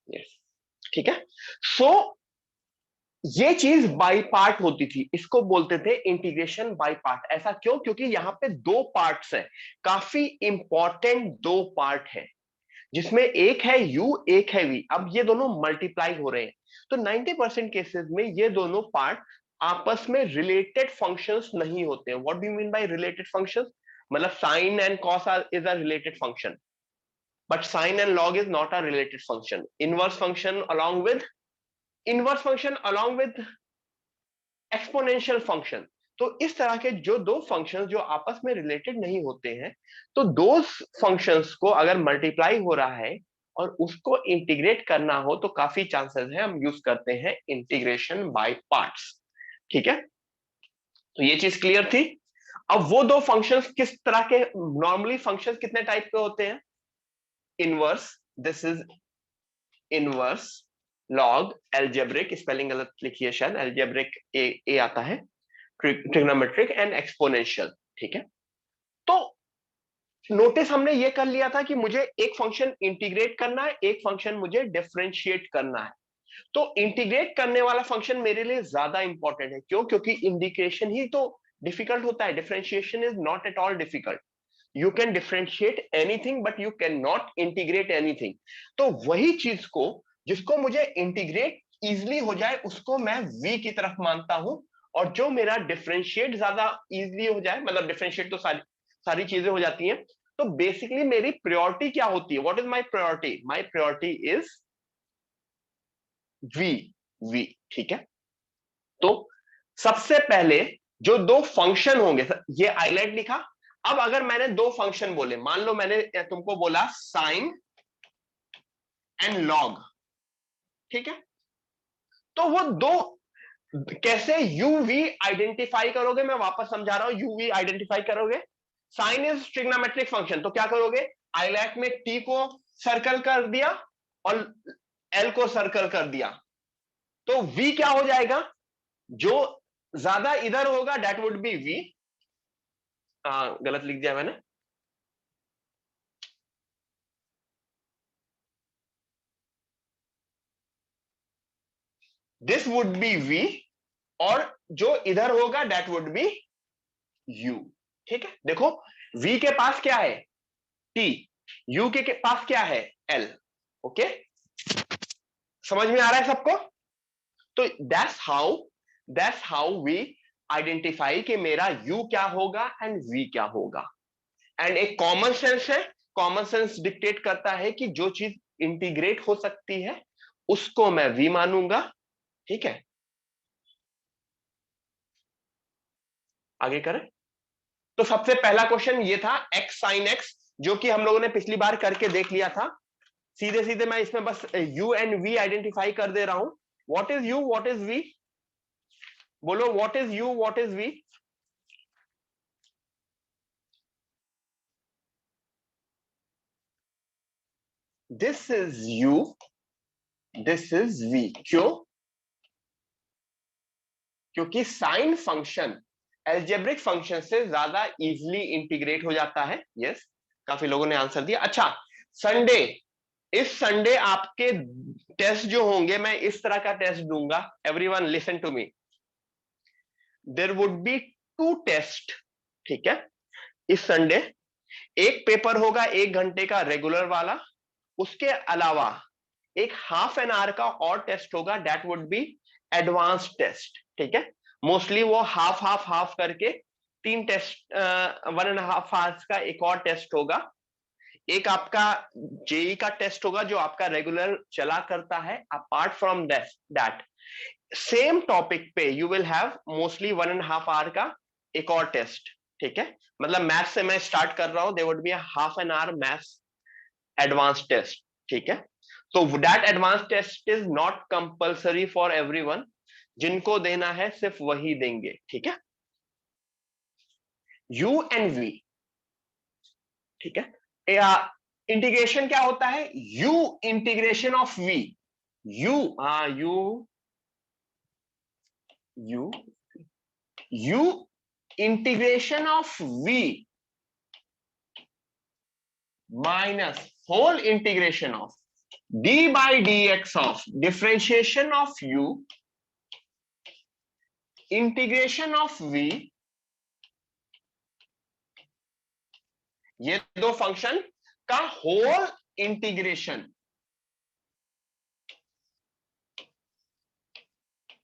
Yes, ठीक है। सो ये चीज बाई पार्ट होती थी, इसको बोलते थे इंटीग्रेशन बाई पार्ट। ऐसा क्यों? क्योंकि यहां पे दो पार्ट्स हैं, काफी इंपॉर्टेंट दो पार्ट है, जिसमें एक है u, एक है v। अब ये दोनों मल्टीप्लाई हो रहे हैं, तो 90% केसेस में ये दोनों पार्ट आपस में रिलेटेड फंक्शंस नहीं होते हैं। What do you mean by related functions? मतलब sine and cos is a related function, but sine and log is not a related function. Inverse function along with exponential function. तो इस तरह के जो दो फंक्शंस जो आपस में रिलेटेड नहीं होते हैं, तो दो फंक्शंस को अगर मल्टीप्लाई हो रहा है और उसको इंटीग्रेट करना हो, तो काफी चांसेस है हम यूज करते हैं इंटीग्रेशन बाय पार्ट्स। ठीक है, तो ये चीज क्लियर थी। अब वो दो फंक्शंस किस तरह के? नॉर्मली फंक्शंस कितने टाइप के होते हैं? Inverse, this is inverse, log, algebraic, spelling गलत लिखी है शायद, एल्जेब्रिक ए आता है, ट्रिग्नोमेट्रिक एंड एक्सपोनेंशियल। ठीक है, तो नोटिस हमने ये कर लिया था कि मुझे एक फंक्शन इंटीग्रेट करना है, एक फंक्शन मुझे डिफरेंशिएट करना है। तो इंटीग्रेट करने वाला फंक्शन मेरे लिए ज्यादा इंपॉर्टेंट है। क्यों? क्योंकि इंटीग्रेशन ही तो डिफिकल्ट होता है, differentiation is not at all difficult. You can differentiate anything but you can not integrate anything. तो वही चीज को, जिसको मुझे इंटीग्रेट इजिली हो जाए, उसको मैं वी की तरफ मानता हूं। और जो मेरा डिफरेंशिएट ज्यादा इजिली हो जाए, मतलब डिफरेंशिएट तो सारी सारी चीजें हो जाती हैं, तो बेसिकली मेरी प्रायोरिटी क्या होती है? What is my priority? My priority is we, we. ठीक है, तो सबसे पहले जो दो फंक्शन होंगे, ये हाईलाइट लिखा। अब अगर मैंने दो फंक्शन बोले, मान लो मैंने तुमको बोला साइन एंड लॉग, ठीक है, तो वो दो कैसे यूवी आइडेंटिफाई करोगे? मैं वापस समझा रहा हूं, यूवी आइडेंटिफाई करोगे। साइन इज ट्रिग्नोमेट्रिक फंक्शन, तो क्या करोगे? आईलैट में टी को सर्कल कर दिया और एल को सर्कल कर दिया, तो वी क्या हो जाएगा? जो ज्यादा इधर होगा दैट वुड बी वी। गलत लिख दिया मैंने, दिस वुड बी वी, और जो इधर होगा दैट वुड बी यू। ठीक है, देखो v के पास क्या है? t, u के पास क्या है? l। ओके, समझ में आ रहा है सबको? तो दैट्स हाउ वी आइडेंटिफाई कि मेरा u क्या होगा एंड v क्या होगा। एंड एक कॉमन सेंस है, कॉमन सेंस डिक्टेट करता है कि जो चीज इंटीग्रेट हो सकती है उसको मैं v मानूंगा। ठीक है, आगे करें। तो सबसे पहला क्वेश्चन ये था x साइन x, जो कि हम लोगों ने पिछली बार करके देख लिया था। सीधे सीधे मैं इसमें बस u एंड v आइडेंटिफाई कर दे रहा हूं। What is u, what is v? बोलो, what is u, what is v? This is u, this is v। क्यों? क्योंकि साइन फंक्शन एल्जेब्रिक फंक्शन से ज्यादा इजिली इंटीग्रेट हो जाता है। यस, काफी लोगों ने आंसर दिया। अच्छा, संडे, इस संडे आपके टेस्ट जो होंगे, मैं इस तरह का टेस्ट दूंगा। Everyone listen to me, there would be two test. ठीक है, इस संडे एक पेपर होगा 1 घंटे का रेगुलर वाला, उसके अलावा एक हाफ एन आवर का और टेस्ट होगा, that would be advance test. ठीक है, मोस्टली वो हाफ हाफ हाफ करके 3 टेस्ट, 1.5 आवर्स का एक और टेस्ट होगा। एक आपका जेई का टेस्ट होगा जो आपका रेगुलर चला करता है। Apart from that same topic पे you will have mostly 1.5 hour का एक और टेस्ट। ठीक है, मतलब मैथ्स से मैं स्टार्ट कर रहा हूं, there would be half an hour maths advance test. ठीक है, तो that advance test is not compulsory for everyone, जिनको देना है सिर्फ वही देंगे। ठीक है, यू एंड वी। ठीक है, इंटीग्रेशन क्या होता है? U integration of V, U, U U integration of V minus whole integration of D by D X of differentiation of U integration of V, ये दो फंक्शन का होल इंटीग्रेशन।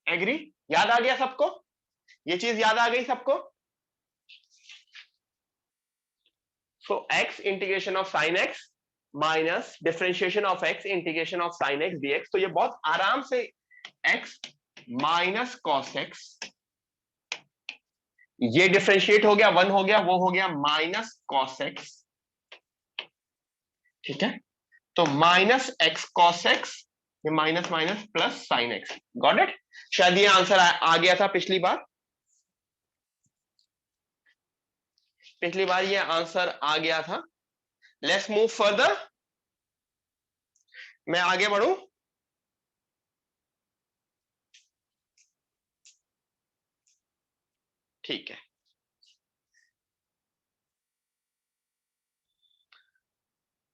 एग्री? याद आ गया सबको? ये चीज याद आ गई सबको? सो x integration of sine x minus differentiation of x integration of sine x dx, तो ये बहुत आराम से x माइनस कॉस x, ये डिफरेंशिएट हो गया, 1 हो गया, वो हो गया माइनस कॉस x, ठीक है? तो माइनस x कॉस x, ये minus minus plus sign x। Got it? शायद ये आंसर आ गया था पिछली बार। पिछली बार ये आंसर आ गया था। Let's move further. मैं आगे बढ़ूं? ठीक है।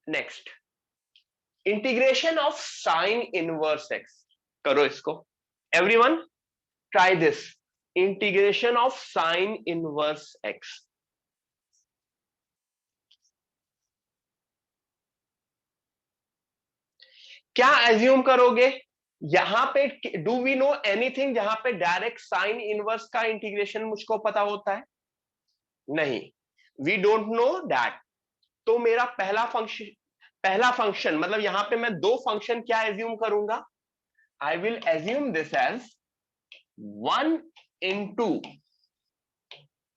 Next, integration of sine inverse x. करो इसको everyone, try this. Integration of sine inverse x. क्या एज्यूम करोगे यहां पे? डू वी नो एनीथिंग जहां पे डायरेक्ट साइन इनवर्स का इंटीग्रेशन मुझको पता होता है? नहीं, वी डोंट नो दैट। तो मेरा पहला फंक्शन मतलब यहां पे मैं दो फंक्शन क्या एज्यूम करूंगा? I will assume this as 1 into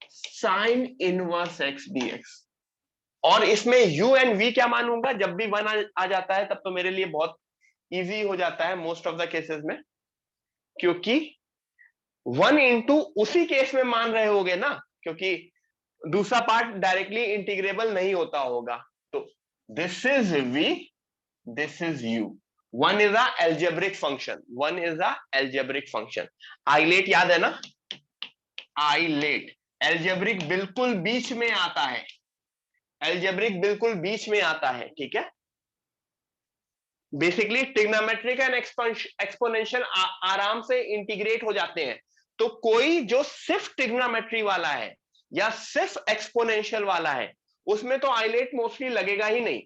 sine inverse x dx, और इसमें u एंड v क्या मानूंगा? जब भी 1 आ जाता है तब तो मेरे लिए बहुत इजी हो जाता है मोस्ट ऑफ द केसेस में, क्योंकि 1 इंटू उसी केस में मान रहे होगे ना, क्योंकि दूसरा पार्ट डायरेक्टली इंटीग्रेबल नहीं होता होगा। तो this is v, this is u। One is a algebraic function, one is a algebraic function. ILATE याद है ना? आइलेट एल्जेब्रिक बिल्कुल बीच में आता है, एल्जेब्रिक बिल्कुल बीच में आता है, ठीक है? बेसिकली ट्रिग्नोमेट्रिक एंड एक्सपोनेंशियल आराम से इंटीग्रेट हो जाते हैं। तो कोई जो सिर्फ ट्रिग्नोमेट्री वाला है या सिर्फ एक्सपोनेंशियल वाला है, उसमें तो आइलेट मोस्टली लगेगा ही नहीं।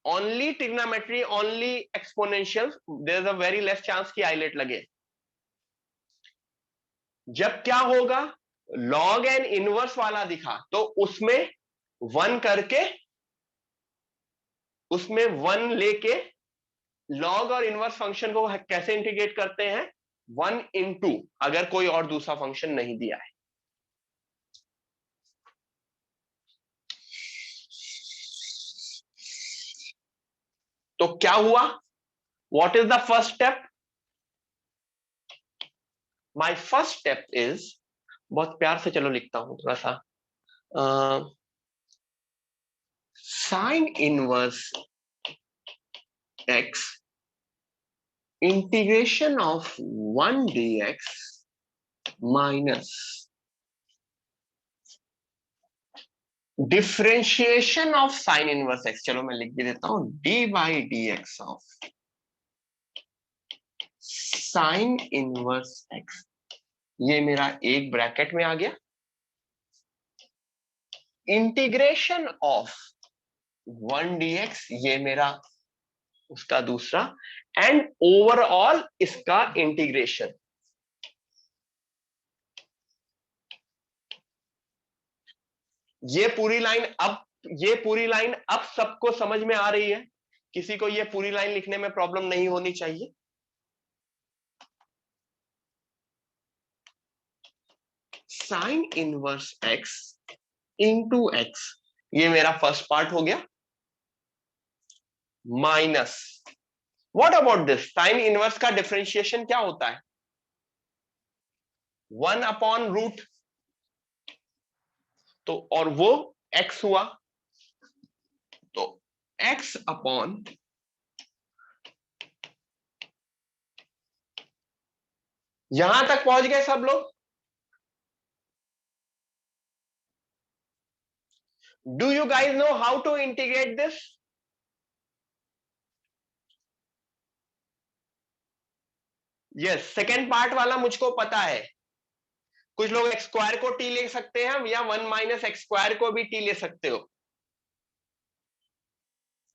Only trigonometry, only exponential, there is a very less chance कि आइलेट लगे। जब क्या होगा, लॉग एंड इनवर्स वाला दिखा तो उसमें वन करके, उसमें वन लेके लॉग और इनवर्स फंक्शन को कैसे इंटीग्रेट करते हैं? 1 इंटू, अगर कोई और दूसरा फंक्शन नहीं दिया है। तो क्या हुआ? What is the first step? My first step is, बहुत प्यार से चलो लिखता हूं थोड़ा सा, sign inverse x integration of 1 dx minus differentiation of sine inverse x. चलो मैं लिख भी देता हूं, D by D X of sine inverse x, ये मेरा एक ब्रैकेट में आ गया, इंटीग्रेशन ऑफ 1 dx, ये मेरा उसका दूसरा, एंड ओवरऑल इसका इंटीग्रेशन। ये पूरी लाइन अब सबको समझ में आ रही है? किसी को ये पूरी लाइन लिखने में प्रॉब्लम नहीं होनी चाहिए। Sign inverse x into x, ये मेरा फर्स्ट पार्ट हो गया, minus what about this? Sine inverse का डिफरेंशिएशन क्या होता है? 1 अपॉन रूट, तो और वो x हुआ, तो x अपॉन, यहां तक पहुंच गए सब लोग? Do you guys know how to integrate this? Yes, second part वाला मुझको पता है। कुछ लोग एक्स स्क्वायर को टी ले सकते हैं या 1 - x² को भी टी ले सकते हो,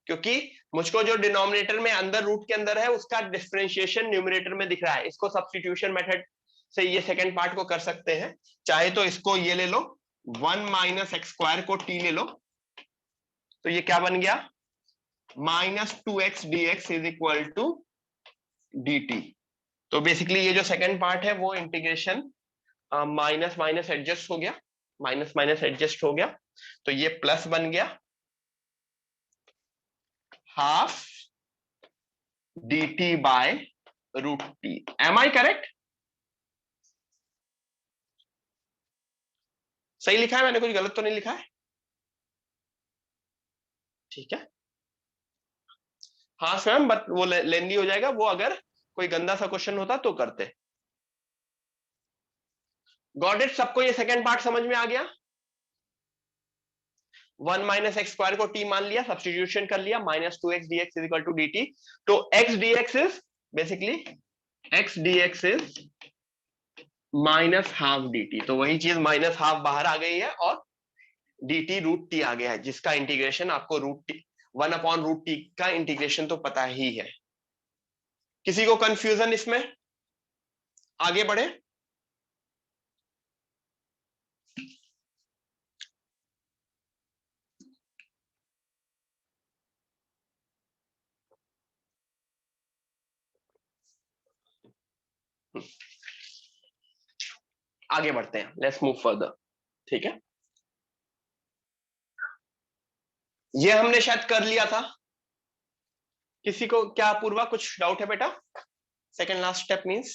क्योंकि मुझको जो डिनोमिनेटर में अंदर रूट के अंदर है उसका डिफरेंशिएशन न्यूमरेटर में दिख रहा है। इसको सब्स्टिट्यूशन मेथड से ये सेकंड पार्ट को कर सकते हैं। चाहे तो इसको ये ले लो, 1 - x² को टी ले लो, तो ये क्या बन गया, -2x dx is equal to dt। तो बेसिकली ये जो सेकंड पार्ट है वो इंटीग्रेशन माइनस माइनस एडजस्ट हो गया, माइनस माइनस एडजस्ट हो गया, तो ये प्लस बन गया, half dt by root t. Am I correct? सही लिखा है मैंने, कुछ गलत तो नहीं लिखा है? ठीक है। हाँ स्वयं, बट वो लेंदी हो जाएगा, वो अगर कोई गंदा सा क्वेश्चन होता तो करते। Got it? सबको ये सेकंड पार्ट समझ में आ गया? 1 - x² को t मान लिया, सब्स्टिट्यूशन कर लिया, -2x dx is equal to dt। तो x dx is basically, x dx is -half dt। तो वही चीज -हाफ बाहर आ गई है और dt रूट टी आ गया है, जिसका इंटीग्रेशन आपको रूट टी 1/√t का इंटीग्रेशन तो पता ही है। किसी को कंफ्यूजन इसमें? आगे बढ़े। आगे बढ़ते हैं, लेट्स मूव फर्दर। ठीक है, ये हमने शायद कर लिया था। किसी को क्या पूर्वा कुछ डाउट है बेटा? सेकेंड लास्ट स्टेप मींस,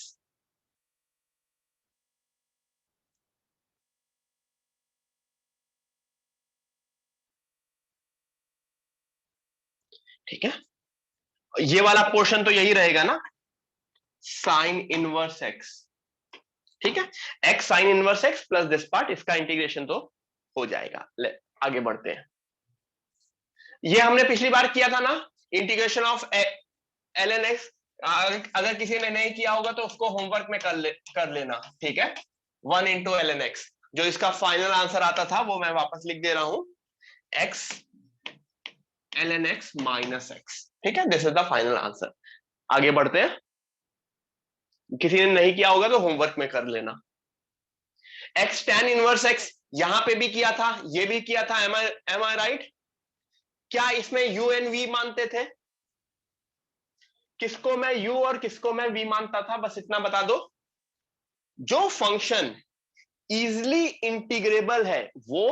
ठीक है, ये वाला पोर्शन तो यही रहेगा ना, साइन इनवर्स एक्स। ठीक है, x sign inverse x plus this part, इसका इंटीग्रेशन तो हो जाएगा। ले आगे बढ़ते हैं। ये हमने पिछली बार किया था ना, integration of l n x. अगर किसी ने नहीं किया होगा तो उसको होमवर्क में कर लेना। ठीक है, 1 × ln x, जो इसका फाइनल आंसर आता था वो मैं वापस लिख दे रहा हूं, x ln x minus x। ठीक है, this is the final answer. आगे बढ़ते हैं, किसी ने नहीं किया होगा तो होमवर्क में कर लेना। x tan इनवर्स x यहां पे भी किया था, ये भी किया था, एम आई राइट? क्या इसमें u एंड v मानते थे? किसको मैं u और किसको मैं v मानता था, बस इतना बता दो। जो फंक्शन इजिली इंटीग्रेबल है वो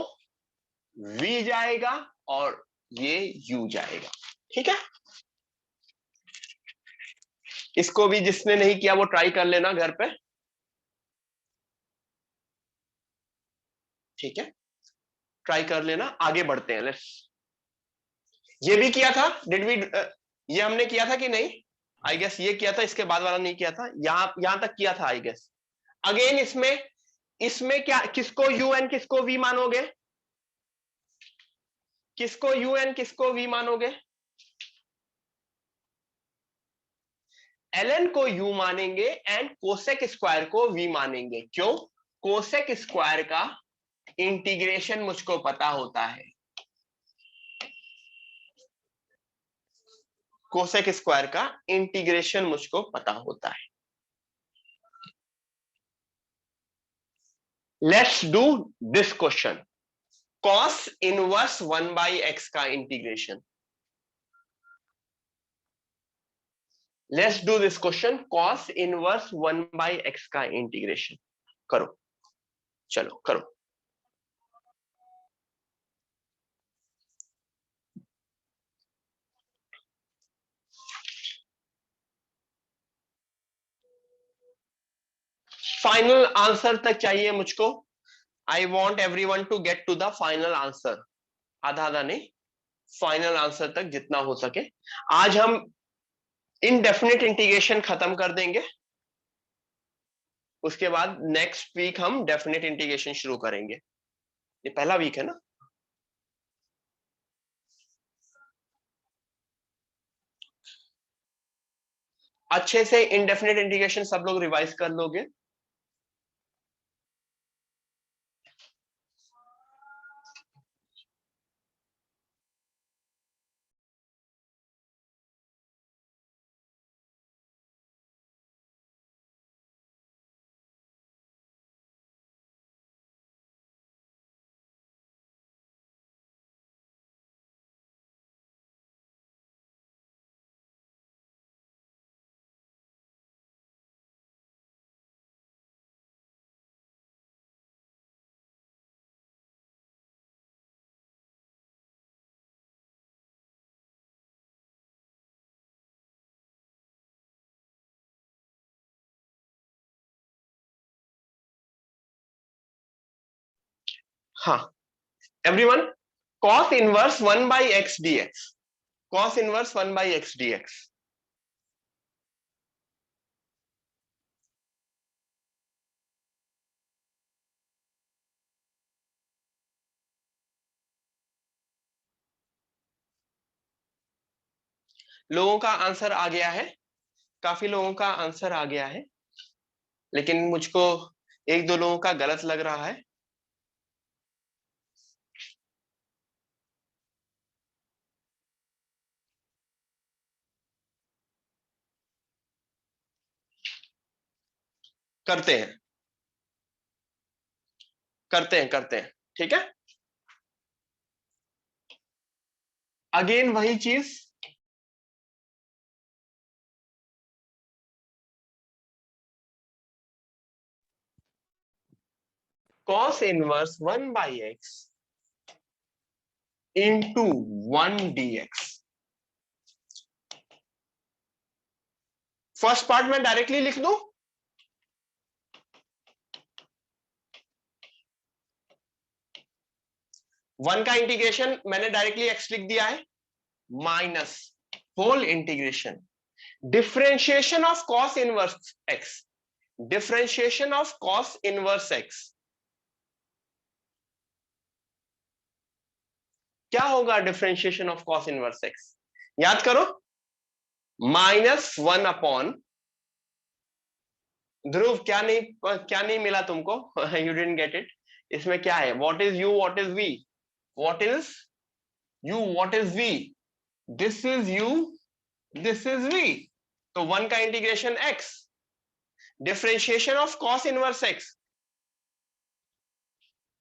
v जाएगा और ये u जाएगा। ठीक है, इसको भी जिसने नहीं किया वो ट्राई कर लेना घर पे। ठीक है, ट्राई कर लेना। आगे बढ़ते हैं, लेट्स। ये भी किया था, डिड वी? ये हमने किया था कि नहीं? आई गेस ये किया था, इसके बाद वाला नहीं किया था, यहां तक किया था आई गेस। अगेन इसमें इसमें क्या, किसको यू एन किसको वी मानोगे? किसको यू एन किसको वी मानोगे? एल को यू मानेंगे एंड कोसेक स्क्वायर को वी मानेंगे। क्यों? कोसेक स्क्वायर का इंटीग्रेशन मुझको पता होता है, कोसेक स्क्वायर का इंटीग्रेशन मुझको पता होता है। Let's do this question, cos inverse 1/x का integration. Let's do this question, cos inverse 1/x का इंटीग्रेशन करो। चलो करो। फाइनल आंसर तक चाहिए मुझको। I want everyone to get to the final answer. आधा आधा नहीं, फाइनल आंसर तक जितना हो सके। आज हम इनडेफिनेट इंटीग्रेशन खत्म कर देंगे, उसके बाद नेक्स्ट वीक हम डेफिनेट इंटीग्रेशन शुरू करेंगे। ये पहला वीक है ना? अच्छे से इनडेफिनेट इंटीग्रेशन सब लोग रिवाइज कर लोगे। हाँ everyone, cos inverse 1/x dx, cos inverse 1/x dx। लोगों का आंसर आ गया है, काफी लोगों का आंसर आ गया है, लेकिन मुझको एक दो लोगों का गलत लग रहा है। करते हैं करते हैं, ठीक है। अगेन वही चीज, cos inverse 1/x into 1 dx। First part में डायरेक्टली लिख दूं, 1 का इंटीग्रेशन मैंने डायरेक्टली x लिख दिया है, minus whole integration differentiation of cos inverse x, differentiation of cos inverse x। क्या होगा differentiation of cos inverse x? याद करो, -1 अपॉन, ध्रुव क्या नहीं मिला तुमको? You didn't get it. इसमें क्या है? What is u, what is v, what is u, what is v, this is u, this is v। तो 1 का integration x, differentiation of cos inverse x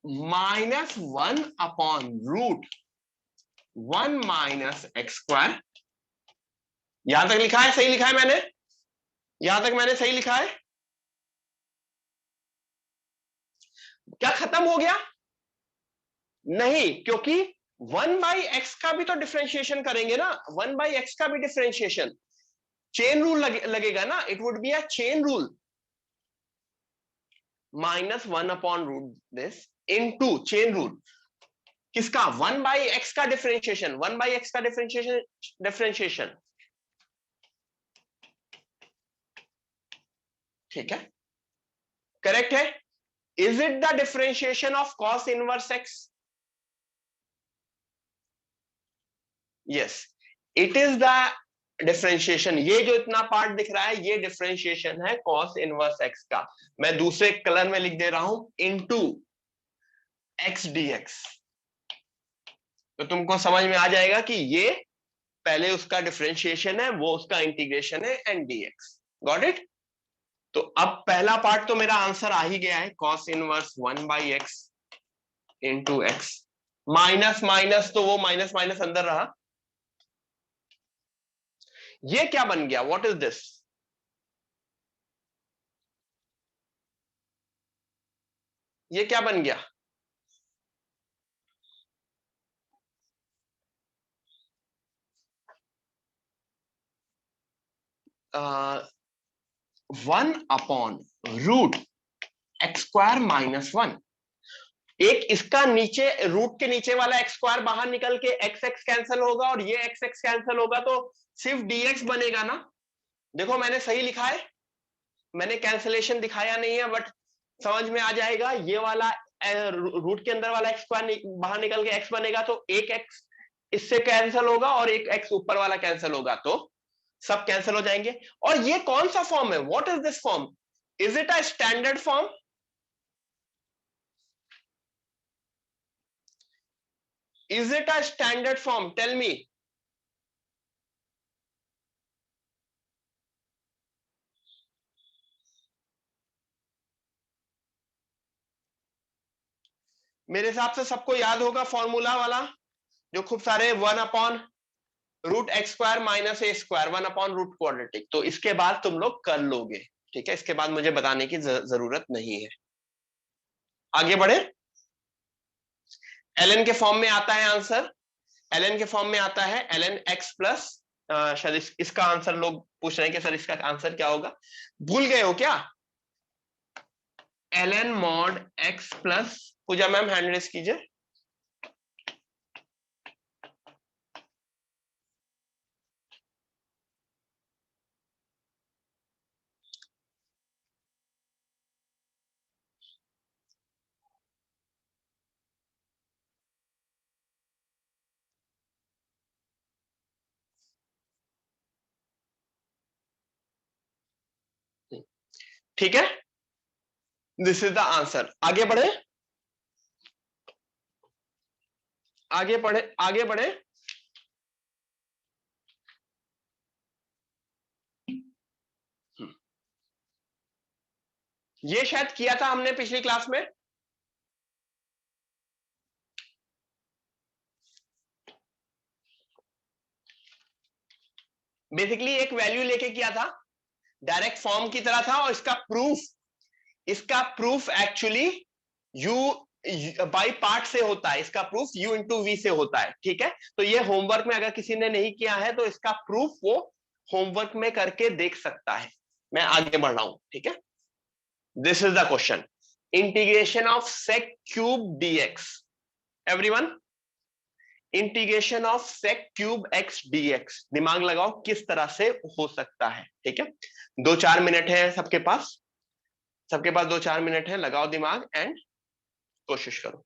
-1 upon root 1 minus x square. यहां तक लिखा है? सही लिखा है मैंने? यहां तक मैंने सही लिखा है? क्या खत्म हो गया? नहीं, क्योंकि 1/x का भी तो डिफरेंशिएशन करेंगे ना, 1/x का भी डिफरेंशिएशन चेन रूल लगेगा ना, it would be a chain rule. -1 upon root this into chain rule किसका? 1/x का डिफरेंशिएशन, 1/x का डिफरेंशिएशन, ठीक है, करेक्ट है। Is it the differentiation of cos inverse x? Yes, it is the differentiation. ये जो इतना पार्ट दिख रहा है ये डिफरेंशिएशन है cos इनवर्स x का। मैं दूसरे कलर में लिख दे रहा हूं, इनटू x dx। तो तुमको समझ में आ जाएगा कि ये पहले उसका डिफरेंशिएशन है, वो उसका इंटीग्रेशन है, एंड dx। Got it? तो अब पहला पार्ट तो मेरा आंसर आ ही गया है, cos inverse 1/x into x। Minus minus तो वो माइनस माइनस अंदर रहा। ये क्या बन गया? What is this? ये क्या बन गया? One upon root x square -1। एक इसका नीचे, रूट के नीचे वाला एक्स स्क्वायर बाहर निकल के एक्स एक्स कैंसिल होगा और ये एक्स एक्स कैंसिल होगा, तो सिर्फ dx बनेगा ना। देखो मैंने सही लिखा है, मैंने कैंसिलेशन दिखाया नहीं है, बट समझ में आ जाएगा। ये वाला रूट के अंदर वाला एक्स स्क्वायर बाहर निकल के एक्स बनेगा, तो एक एक्स इससे कैंसिल होगा और एक एक्स ऊपर वाला कैंसिल होगा, तो सब कैंसिल हो जाएंगे। और ये कौन सा फॉर्म है? What is this form? Is it a standard form? Is it a standard form? Tell me. मेरे हिसाब से सबको याद होगा फॉर्मूला वाला, जो खूब सारे 1/√x² - a², 1/√क्वाड्रेटिक। तो इसके बाद तुम लोग कर लोगे, ठीक है, इसके बाद मुझे बताने की जरूरत नहीं है। आगे बढ़े। ln के फॉर्म में आता है आंसर, ln के फॉर्म में आता है ln x प्लस, शायद इसका आंसर लोग पूछ रहे हैं कि सर इसका आंसर क्या होगा, भूल गए हो क्या? ln mod x प्लस, पूजा मैम हैंड रेस कीजिए। ठीक है, दिस इज द आंसर। आगे बढ़े, आगे बढ़े, आगे बढ़े। ये शायद किया था हमने पिछली क्लास में। बेसिकली एक वैल्यू लेके किया था, डायरेक्ट फॉर्म की तरह था, और इसका proof actually u by part से होता है, इसका प्रूफ u इंटू वी से होता है, ठीक है। तो ये होमवर्क में अगर किसी ने नहीं किया है तो इसका प्रूफ वो होमवर्क में करके देख सकता है। मैं आगे बढ़ रहा हूं, ठीक है। This is the question, integration of sec cube dx। Everyone, integration of sec cube x dx, दिमाग लगाओ किस तरह से हो सकता है, ठीक है। 2-4 मिनट है सबके पास, सबके पास 2-4 मिनट है, लगाओ दिमाग एंड कोशिश करो।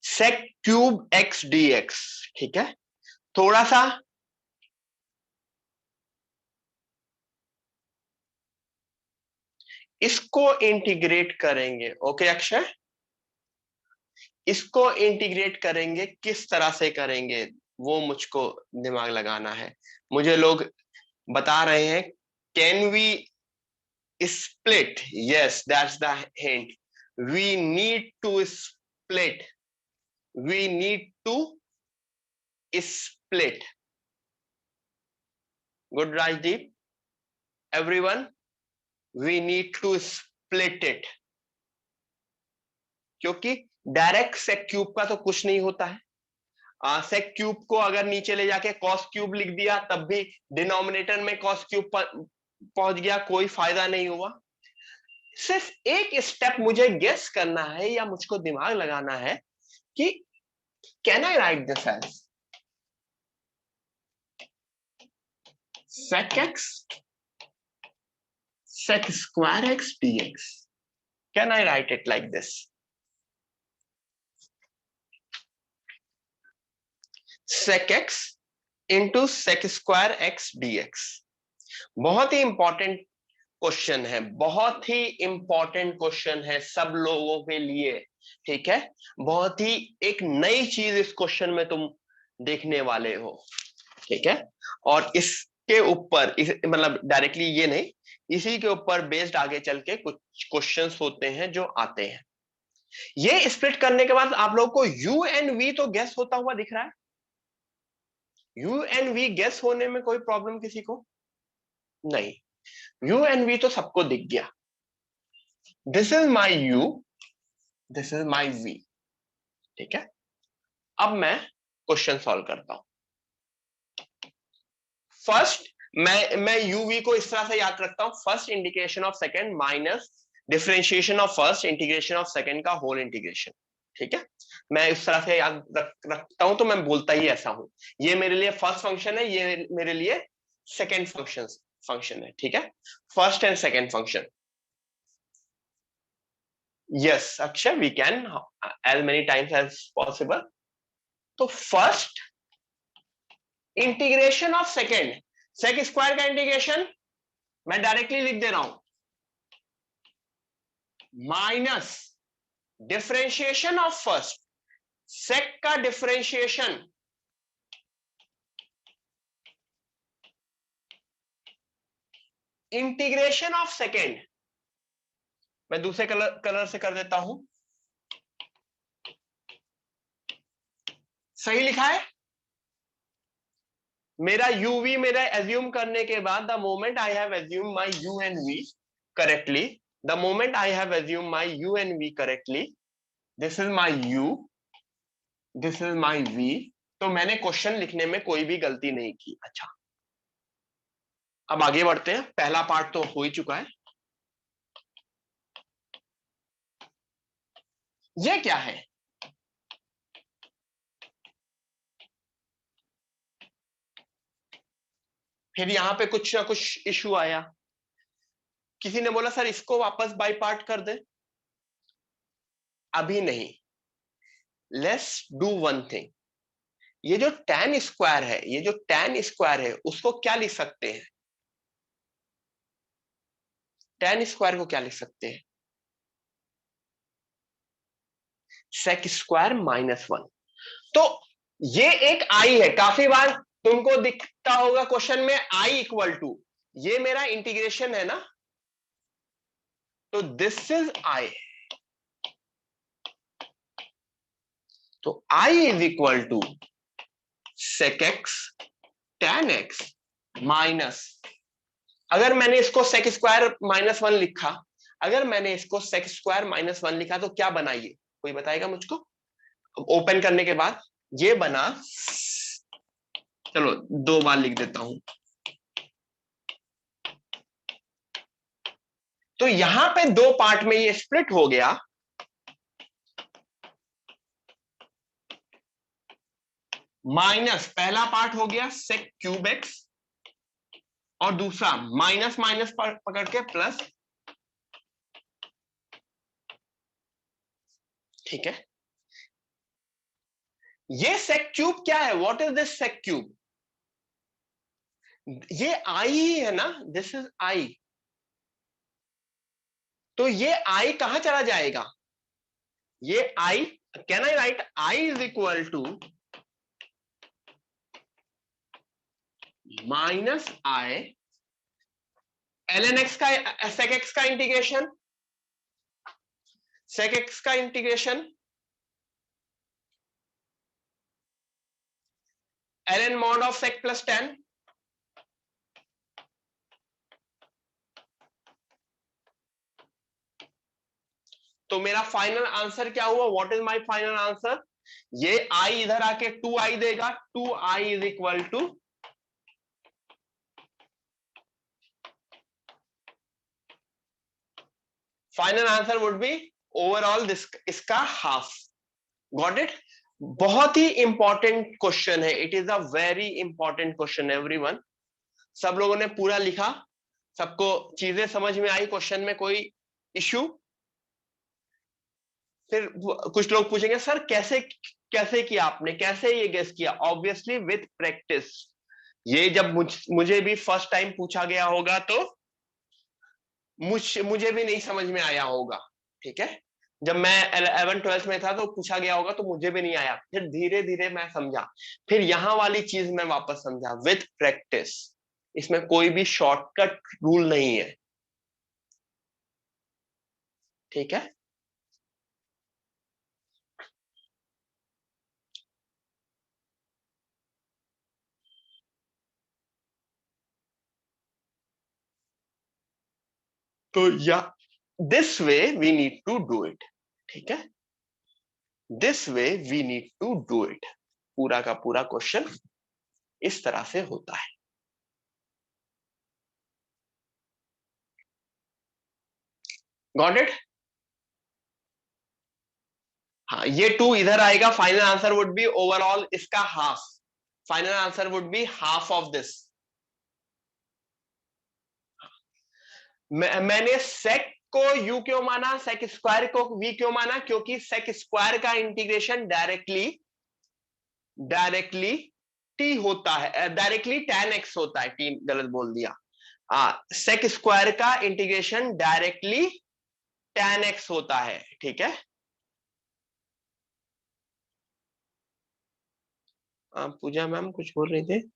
सेक क्यूब x dx, ठीक है। थोड़ा सा इसको इंटीग्रेट करेंगे, ओके अक्षय, इसको इंटीग्रेट करेंगे, किस तरह से करेंगे वो मुझको दिमाग लगाना है। मुझे लोग बता रहे हैं can we split, yes, that's the hint, we need to split, we need to split. Good, Rajdeep. Everyone, we need to split it, क्योंकि डायरेक्ट सेक क्यूब का तो कुछ नहीं होता है। सेक क्यूब को अगर नीचे ले जाके कॉस क्यूब लिख दिया तब भी डिनोमिनेटर में कॉस क्यूब पहुंच गया, कोई फायदा नहीं हुआ। सिर्फ एक स्टेप मुझे गेस करना है या मुझको दिमाग लगाना है कि can I write this as sec x sec square x dx? Can I write it like this? Sec x into sec square x dx। बहुत ही इंपॉर्टेंट क्वेश्चन है, बहुत ही इंपॉर्टेंट क्वेश्चन है सब लोगों के लिए, ठीक है। बहुत ही एक नई चीज इस क्वेश्चन में तुम देखने वाले हो, ठीक है। और इसके ऊपर मतलब डायरेक्टली ये नहीं, इसी के ऊपर बेस्ड आगे चल के कुछ क्वेश्चंस होते हैं जो आते हैं। ये स्प्लिट करने के बाद आप लोगों को यू एंड वी तो गेस होता हुआ दिख रहा है। यू एंड वी गेस होने में कोई प्रॉब्लम किसी को नहीं, यू एंड वी तो सबको दिख गया। This is my u, this is my v, ठीक है। अब मैं क्वेश्चन सॉल्व करता हूं। फर्स्ट मैं यूवी को इस तरह से याद रखता हूं, first integration of second minus differentiation of first integration of second का होल इंटीग्रेशन। ठीक है, मैं इस तरह से याद रखता हूं, तो मैं बोलता ही ऐसा हूं। ये मेरे लिए फर्स्ट फंक्शन है, ये मेरे लिए सेकंड फंक्शन है। ठीक है, first and second function. Yes Akshay, we can as many times as possible. तो first integration of second, sec square का इंटीग्रेशन मैं डायरेक्टली लिख दे रहा हूं, minus differentiation of first, sec का डिफरेंशिएशन इंटीग्रेशन ऑफ सेकेंड। मैं दूसरे कलर से कर देता हूं, सही लिखा है मेरा यूवी, मेरा एज्यूम करने के बाद the moment I have assume my u and v correctly, the moment I have assume my u and v correctly, this is my u, this is my v, तो मैंने क्वेश्चन लिखने में कोई भी गलती नहीं की। अच्छा, अब आगे बढ़ते हैं, पहला पार्ट तो हो ही चुका है। ये क्या है? फिर यहां पे कुछ ना कुछ इशू आया, किसी ने बोला सर इसको वापस बाई पार्ट कर दे। अभी नहीं, लेट्स डू वन थिंग। ये जो tan स्क्वायर है, ये जो tan स्क्वायर है, उसको क्या लिख सकते हैं? tan स्क्वायर को क्या लिख सकते हैं? sec square minus one. तो ये एक आई है, काफी बार तुमको दिखता होगा क्वेश्चन में आई इक्वल टू, ये मेरा इंटीग्रेशन है ना, तो दिस इज आई, तो I is equal to sec x tan x minus, अगर मैंने इसको sec स्क्वायर माइनस वन लिखा, अगर मैंने इसको sec स्क्वायर माइनस वन लिखा तो क्या बना? ये कोई बताएगा मुझको? ओपन करने के बाद ये बना, चलो दो बार लिख देता हूं, तो यहां पे दो पार्ट में ये स्प्लिट हो गया, माइनस पहला पार्ट हो गया sec क्यूब एक्स, और दूसरा माइनस माइनस पकड़ के प्लस। ठीक है, ये sec क्यूब क्या है? What is this sec cube? ये आई ही है ना, दिस इज आई, तो ये आई कहां चला जाएगा? ये I, can I write I is equal to minus I ln x का sec x का इंटीग्रेशन, sec x का integration ln mod of sec plus tan, तो मेरा फाइनल आंसर क्या हुआ? What is my final answer? ये I इधर आके 2i देगा, 2i is equal to, final answer would be overall this, इसका हाफ। Got it? बहुत ही इंपॉर्टेंट क्वेश्चन है, it is a very important question everyone. सब लोगों ने पूरा लिखा, सबको चीजें समझ में आई, क्वेश्चन में कोई इश्यू? फिर कुछ लोग पूछेंगे सर कैसे कैसे किया आपने, कैसे ये गेस किया? Obviously with practice. ये जब मुझे भी फर्स्ट टाइम पूछा गया होगा तो मुझे भी नहीं समझ में आया होगा। ठीक है, जब मैं 11th 12th में था तो पूछा गया होगा तो मुझे भी नहीं आया, फिर धीरे धीरे मैं समझा, फिर यहां वाली चीज मैं वापस समझा, विथ प्रैक्टिस। इसमें कोई भी शॉर्टकट रूल नहीं है। ठीक है, तो या this way we need to do it. ठीक है, this way we need to do it. पूरा का पूरा क्वेश्चन इस तरह से होता है। Got it? हाँ, ये 2 इधर आएगा, final answer would be overall इसका हाफ, final answer would be half of this. मैंने सेक को यू क्यों माना, सेक स्क्वायर को वी क्यों माना? क्योंकि सेक स्क्वायर का इंटीग्रेशन डायरेक्टली टी होता है, डायरेक्टली tan x होता है, टी गलत बोल दिया। सेक स्क्वायर का इंटीग्रेशन डायरेक्टली tan x होता है, ठीक है। पूजा मैम कुछ बोल रही थी,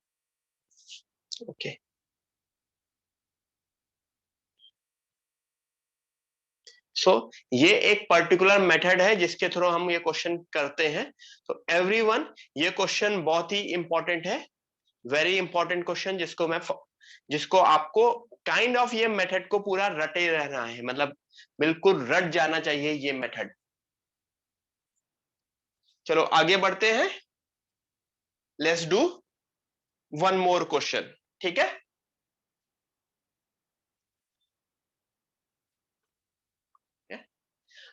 ओके। सो ये एक पर्टिकुलर मेथड है जिसके थ्रू हम ये क्वेश्चन करते हैं। तो एवरीवन, ये क्वेश्चन बहुत ही इंपॉर्टेंट है, वेरी इंपॉर्टेंट क्वेश्चन, जिसको आपको काइंड ऑफ ये मेथड को पूरा रटे रहना है, मतलब बिल्कुल रट जाना चाहिए ये मेथड। चलो आगे बढ़ते हैं, let's do one more question, ठीक है।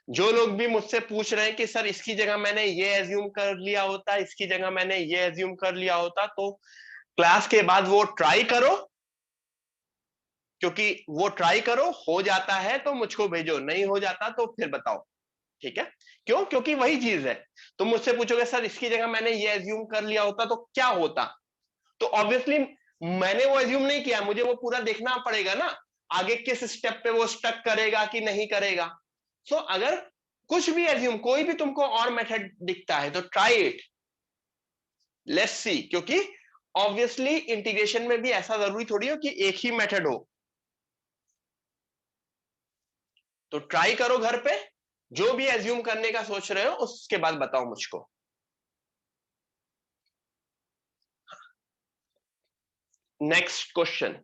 जो लोग भी मुझसे पूछ रहे हैं कि सर इसकी जगह मैंने ये एज्यूम कर लिया होता, इसकी जगह मैंने ये एज्यूम कर लिया होता, तो क्लास के बाद वो ट्राई करो, क्योंकि वो ट्राई करो, हो जाता है तो मुझको भेजो, नहीं हो जाता तो फिर बताओ, ठीक है। क्यों? क्योंकि वही चीज है। तुम मुझसे पूछोगे सर इसकी जगह मैंने ये एज्यूम कर लिया होता तो क्या होता, तो ऑब्वियसली मैंने वो एज्यूम नहीं किया, मुझे वो पूरा देखना पड़ेगा ना, आगे किस स्टेप पे वो स्टक करेगा कि नहीं करेगा। सो अगर कुछ भी एज्यूम, कोई भी तुमको और मेथड दिखता है तो ट्राई इट, लेट्स सी, क्योंकि ऑब्वियसली इंटीग्रेशन में भी ऐसा जरूरी थोड़ी हो कि एक ही मेथड हो। तो ट्राई करो घर पे, जो भी एज्यूम करने का सोच रहे हो उसके बाद बताओ मुझको। Next question,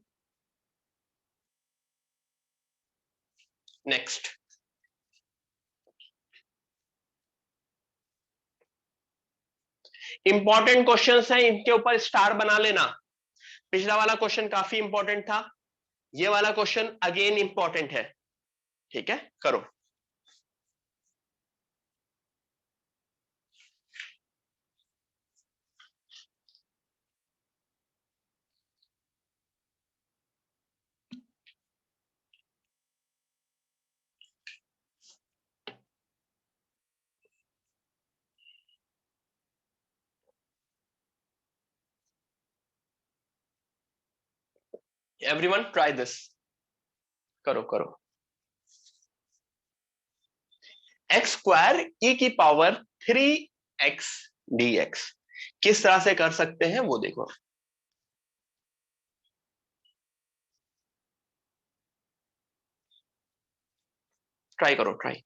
next important questions हैं, इनके ऊपर स्टार बना लेना। पिछला वाला क्वेश्चन काफी इंपॉर्टेंट था, ये वाला क्वेश्चन अगेन इंपॉर्टेंट है, ठीक है, करो। एवरीवन ट्राई दिस, करो करो। एक्स स्क्वायर ई की पावर 3x dx किस तरह से कर सकते हैं वो देखो। ट्राई करो, ट्राई।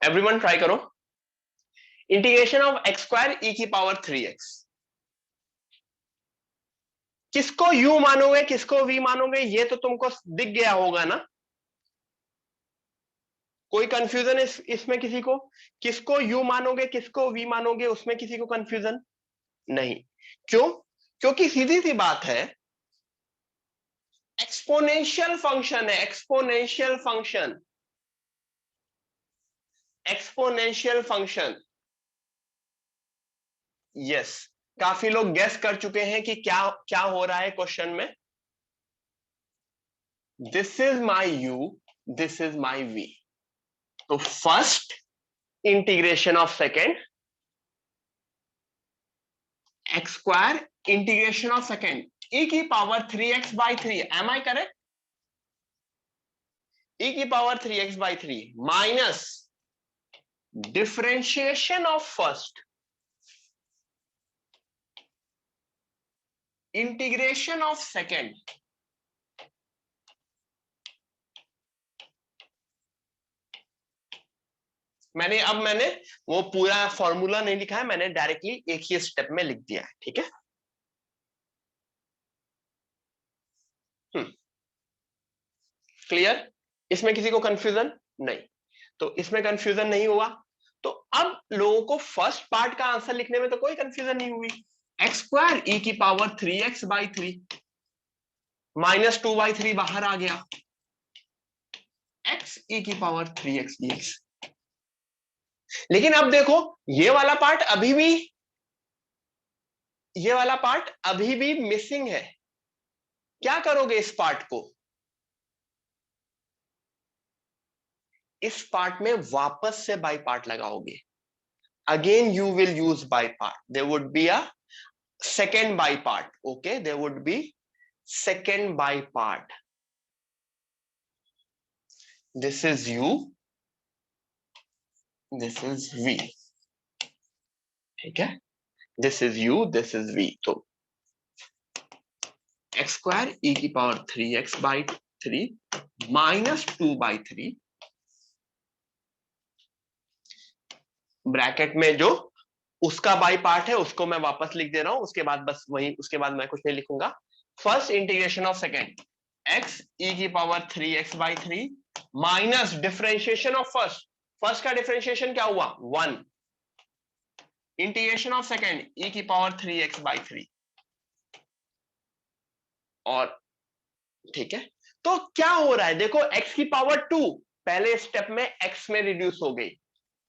एवरीवन ट्राई करो। इंटीग्रेशन ऑफ एक्स स्क्वायर ई की पावर 3x, किसको u मानोगे किसको v मानोगे ये तो तुमको दिख गया होगा ना। कोई कंफ्यूजन इसमें किसी को? किसको u मानोगे किसको v मानोगे, उसमें किसी को कंफ्यूजन नहीं? क्यों? क्योंकि सीधी सी बात है, एक्सपोनेंशियल फंक्शन है, exponential function, exponential function. Yes, काफी लोग गेस कर चुके हैं कि क्या क्या हो रहा है क्वेश्चन में। This is my u, this is my v, तो first integration of second, x square integration of second e की power 3x by 3, am I correct? e की power 3x by 3 minus differentiation of first integration of second. मैंने वो पूरा formula नहीं लिखा है, मैंने डायरेक्टली एक ही स्टेप में लिख दिया है, ठीक है। क्लियर? इसमें किसी को कंफ्यूजन नहीं? तो इसमें कंफ्यूजन नहीं हुआ, तो अब लोगों को फर्स्ट पार्ट का आंसर लिखने में तो कोई कंफ्यूजन नहीं हुई। एक्स स्क्वायर ई की पावर 3x by 3 माइनस 2/3 बाहर आ गया, x e की पावर 3x dx। लेकिन अब देखो ये वाला पार्ट अभी भी मिसिंग है। क्या करोगे इस पार्ट को? इस पार्ट में वापस से बाई पार्ट लगाओगे। Again you will use by part, there would be a second by part, okay, there would be second by part. This is u, this is v, ठीक है, this is u, this is v। तो x square e की power 3x by 3 minus 2/3 bracket में जो उसका by part है उसको मैं वापस लिख दे रहा हूं, उसके बाद बस वही, उसके बाद मैं कुछ नहीं लिखूंगा। First integration of second x e की power 3x by 3 minus differentiation of first का डिफरेंशिएशन क्या हुआ 1, इंटीग्रेशन ऑफ सेकेंड e की पावर 3x by 3, और ठीक है। तो क्या हो रहा है देखो, x की पावर 2 पहले स्टेप में x में रिड्यूस हो गई,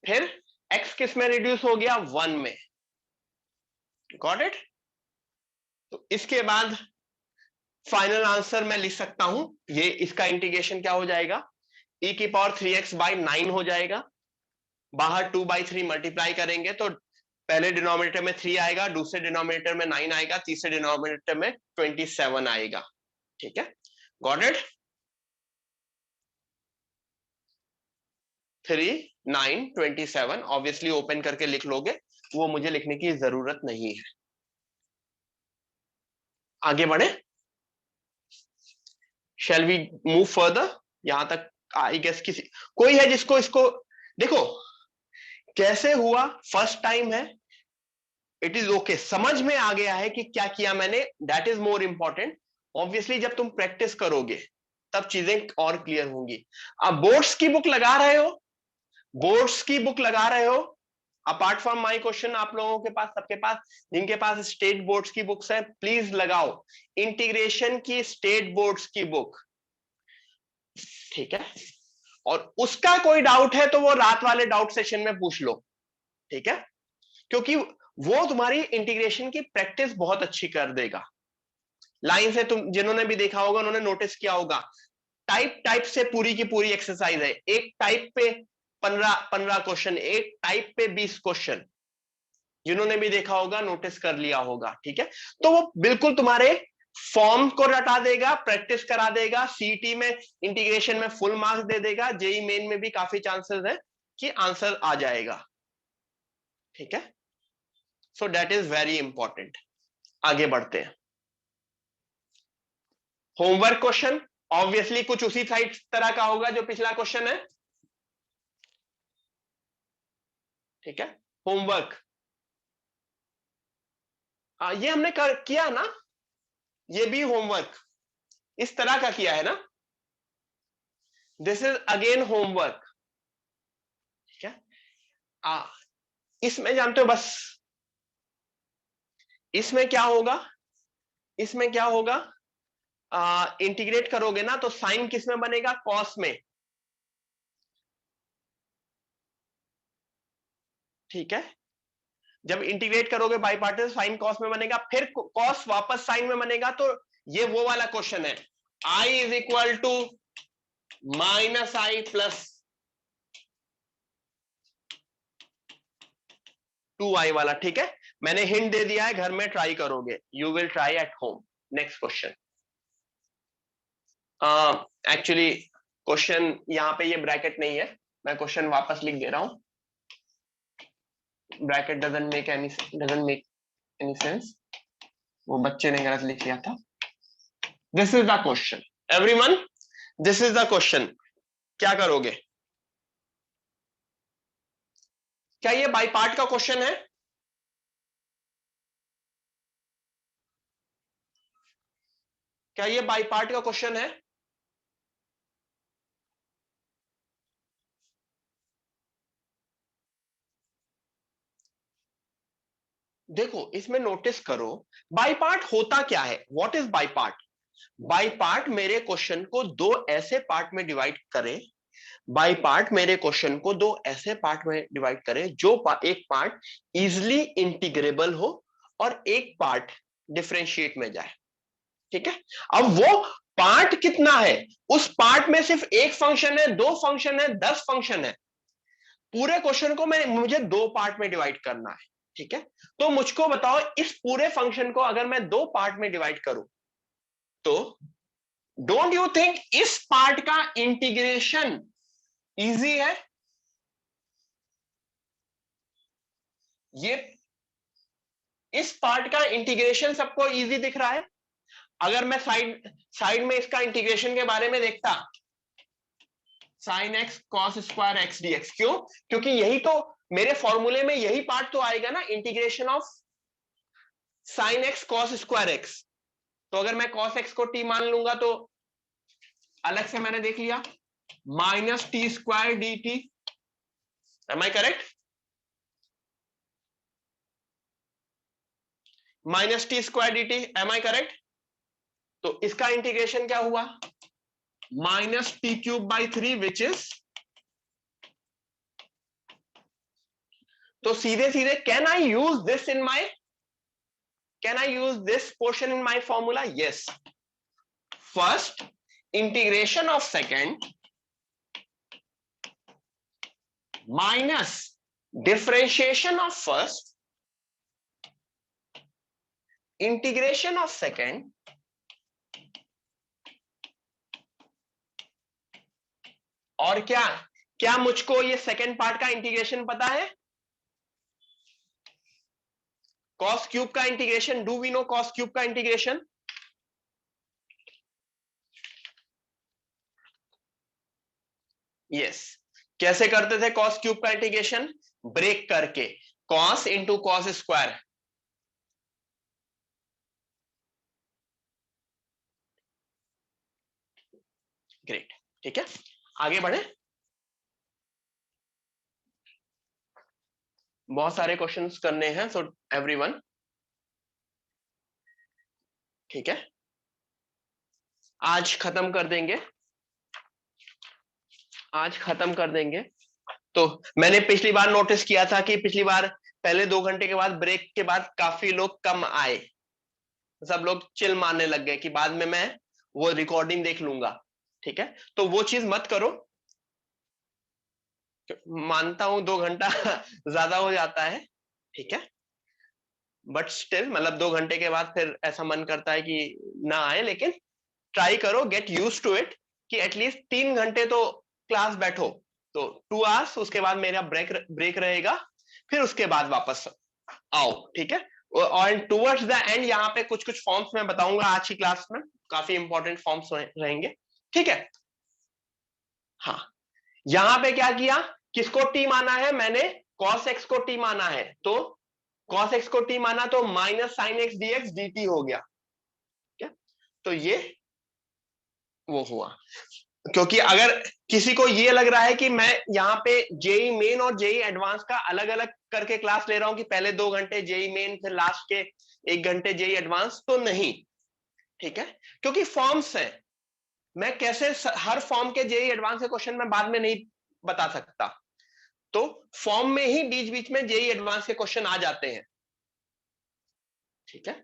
फिर x किस में रिड्यूस हो गया 1 में, गॉट इट? तो इसके बाद फाइनल आंसर मैं लिख सकता हूं, ये इसका इंटीग्रेशन क्या हो जाएगा, e की पावर 3x by 9 हो जाएगा, बाहर 2/3 मल्टीप्लाई करेंगे तो पहले डिनोमिनेटर में 3 आएगा, दूसरे डिनोमिनेटर में 9 आएगा, तीसरे डिनोमिनेटर में 27 आएगा, ठीक है, गॉट इट? 3 9 27 ऑब्वियसली ओपन करके लिख लोगे, वो मुझे लिखने की जरूरत नहीं है। आगे बढ़े, शैल वी मूव फर्दर? यहां तक आई गेस किसी कोई है जिसको इसको देखो कैसे हुआ, फर्स्ट टाइम है, इट इज ओके, समझ में आ गया है कि क्या किया मैंने, that is more important. Obviously जब तुम प्रैक्टिस करोगे तब चीजें और क्लियर होंगी। अब बोर्ड्स की बुक लगा रहे हो, बोर्ड्स की बुक लगा रहे हो, अपार्ट फ्रॉम माई क्वेश्चन, आप लोगों के पास, सबके पास, जिनके पास स्टेट बोर्ड्स की बुक्स है प्लीज लगाओ इंटीग्रेशन की स्टेट बोर्ड्स की बुक, ठीक है। और उसका कोई डाउट है तो वो रात वाले डाउट सेशन में पूछ लो, ठीक है, क्योंकि वो तुम्हारी इंटीग्रेशन की प्रैक्टिस बहुत अच्छी कर देगा। लाइन से तुम जिन्होंने भी देखा होगा उन्होंने नोटिस किया होगा, टाइप से पूरी की पूरी एक्सरसाइज है, एक टाइप पे 15 क्वेश्चन, एक टाइप पे 20 क्वेश्चन, जिन्होंने भी देखा होगा नोटिस कर लिया होगा, ठीक है। तो वो बिल्कुल तुम्हारे फॉर्म को रटा देगा, प्रैक्टिस करा देगा, सीटी में इंटीग्रेशन में फुल मार्क्स दे देगा, जेई मेन में भी काफी चांसेस है कि आंसर आ जाएगा, ठीक है। So that is very important. आगे बढ़ते हैं, होमवर्क क्वेश्चन ऑब्वियसली कुछ उसी साइड तरह का होगा जो पिछला क्वेश्चन है, ठीक है। होमवर्क ये हमने किया ना, ये भी होमवर्क इस तरह का किया है ना, दिस इज अगेन होमवर्क, ठीक है। इसमें जानते हो बस, इसमें क्या होगा, इसमें क्या होगा, इंटीग्रेट करोगे ना तो साइन किस में बनेगा, कॉस में, ठीक है। जब इंटीग्रेट करोगे बाई पार्ट साइन कॉस में बनेगा, फिर कॉस वापस साइन में बनेगा, तो ये वो वाला क्वेश्चन है, i is equal to -i plus 2y वाला, ठीक है। मैंने हिंट दे दिया है, घर में ट्राई करोगे, you will try at home. Next question. Actually question यहाँ पे ये ब्रैकेट नहीं है, मैं क्वेश्चन वापस लिख दे रहा हूं। Bracket doesn't make any sense, वो बच्चे ने गलत लिख लिया था। This is the question everyone, this is the question. क्या करोगे? क्या ये बाई पार्ट का क्वेश्चन है? क्या ये बाई पार्ट का क्वेश्चन है? देखो इसमें नोटिस करो, बाई पार्ट होता क्या है, what is by part? By part मेरे क्वेश्चन को दो ऐसे पार्ट में डिवाइड करे, बाई पार्ट मेरे क्वेश्चन को दो ऐसे पार्ट में डिवाइड करे जो एक पार्ट इजिली इंटीग्रेबल हो और एक पार्ट डिफरेंशिएट में जाए, ठीक है। अब वो पार्ट कितना है, उस पार्ट में सिर्फ एक फंक्शन है, दो फंक्शन है, 10 फंक्शन है, पूरे क्वेश्चन को मुझे दो पार्ट में डिवाइड करना है, ठीक है। तो मुझको बताओ, इस पूरे फंक्शन को अगर मैं दो पार्ट में डिवाइड करूं तो डोंट यू थिंक इस पार्ट का इंटीग्रेशन इजी है? ये इस पार्ट का इंटीग्रेशन सबको इजी दिख रहा है? अगर मैं साइड साइड में इसका इंटीग्रेशन के बारे में देखता, sine x cos square x D x, क्यों? क्योंकि यही तो मेरे फॉर्मूले में यही पार्ट तो आएगा ना, integration of sine x cos square x. तो अगर मैं कॉस एक्स को टी मान लूंगा तो अलग से मैंने देख लिया minus t square d t, am I correct? Minus t square d t, am I correct? तो इसका इंटीग्रेशन क्या हुआ, minus t cube by 3 which is, तो सीधे सीधे can I use this in my, can I use this portion in my formula? Yes, first integration of second minus differentiation of first integration of second और क्या, क्या मुझको ये second part का integration पता है? कॉस क्यूब का integration, do we know cos cube का इंटीग्रेशन? यस, कैसे करते थे कॉस क्यूब का इंटीग्रेशन? ब्रेक करके, cos into cos square. Great, ठीक है, आगे बढ़े। बहुत सारे क्वेश्चंस करने हैं, सो एवरीवन, ठीक है, आज खत्म कर देंगे, आज खत्म कर देंगे। तो मैंने पिछली बार नोटिस किया था कि पिछली बार पहले 2 घंटे के बाद ब्रेक के बाद काफी लोग कम आए, सब लोग चिल मारने लग गए कि बाद में मैं वो रिकॉर्डिंग देख लूंगा, ठीक है। तो वो चीज मत करो, मानता हूं 2 घंटा ज्यादा हो जाता है, ठीक है, बट स्टिल मतलब 2 घंटे के बाद फिर ऐसा मन करता है कि ना आए, लेकिन ट्राई करो, गेट यूज टू इट, कि एटलीस्ट 3 घंटे तो क्लास बैठो। तो 2 आवर्स, उसके बाद मेरा ब्रेक ब्रेक रहेगा, फिर उसके बाद वापस आओ, ठीक है। और टुवर्ड्स द एंड यहाँ पे कुछ कुछ फॉर्म्स मैं बताऊंगा आज की क्लास में, काफी इंपॉर्टेंट फॉर्म्स रहेंगे, ठीक है। हाँ, यहां पे क्या किया, किसको टी माना है मैंने? कॉस एक्स को टी माना है, तो कॉस एक्स को टी माना तो minus sine x dx d हो गया, क्या? तो ये वो हुआ, क्योंकि अगर किसी को ये लग रहा है कि मैं यहाँ पे जेई मेन और जेई एडवांस का अलग अलग करके क्लास ले रहा हूं, कि पहले 2 घंटे जेई मेन फिर लास्ट के 1 घंटे जेई एडवांस, तो नहीं, ठीक है, क्योंकि फॉर्म्स है, मैं कैसे हर फॉर्म के जेई एडवांस के क्वेश्चन में बाद में नहीं बता सकता, तो फॉर्म में ही बीच बीच में जेई एडवांस के क्वेश्चन आ जाते हैं, ठीक है।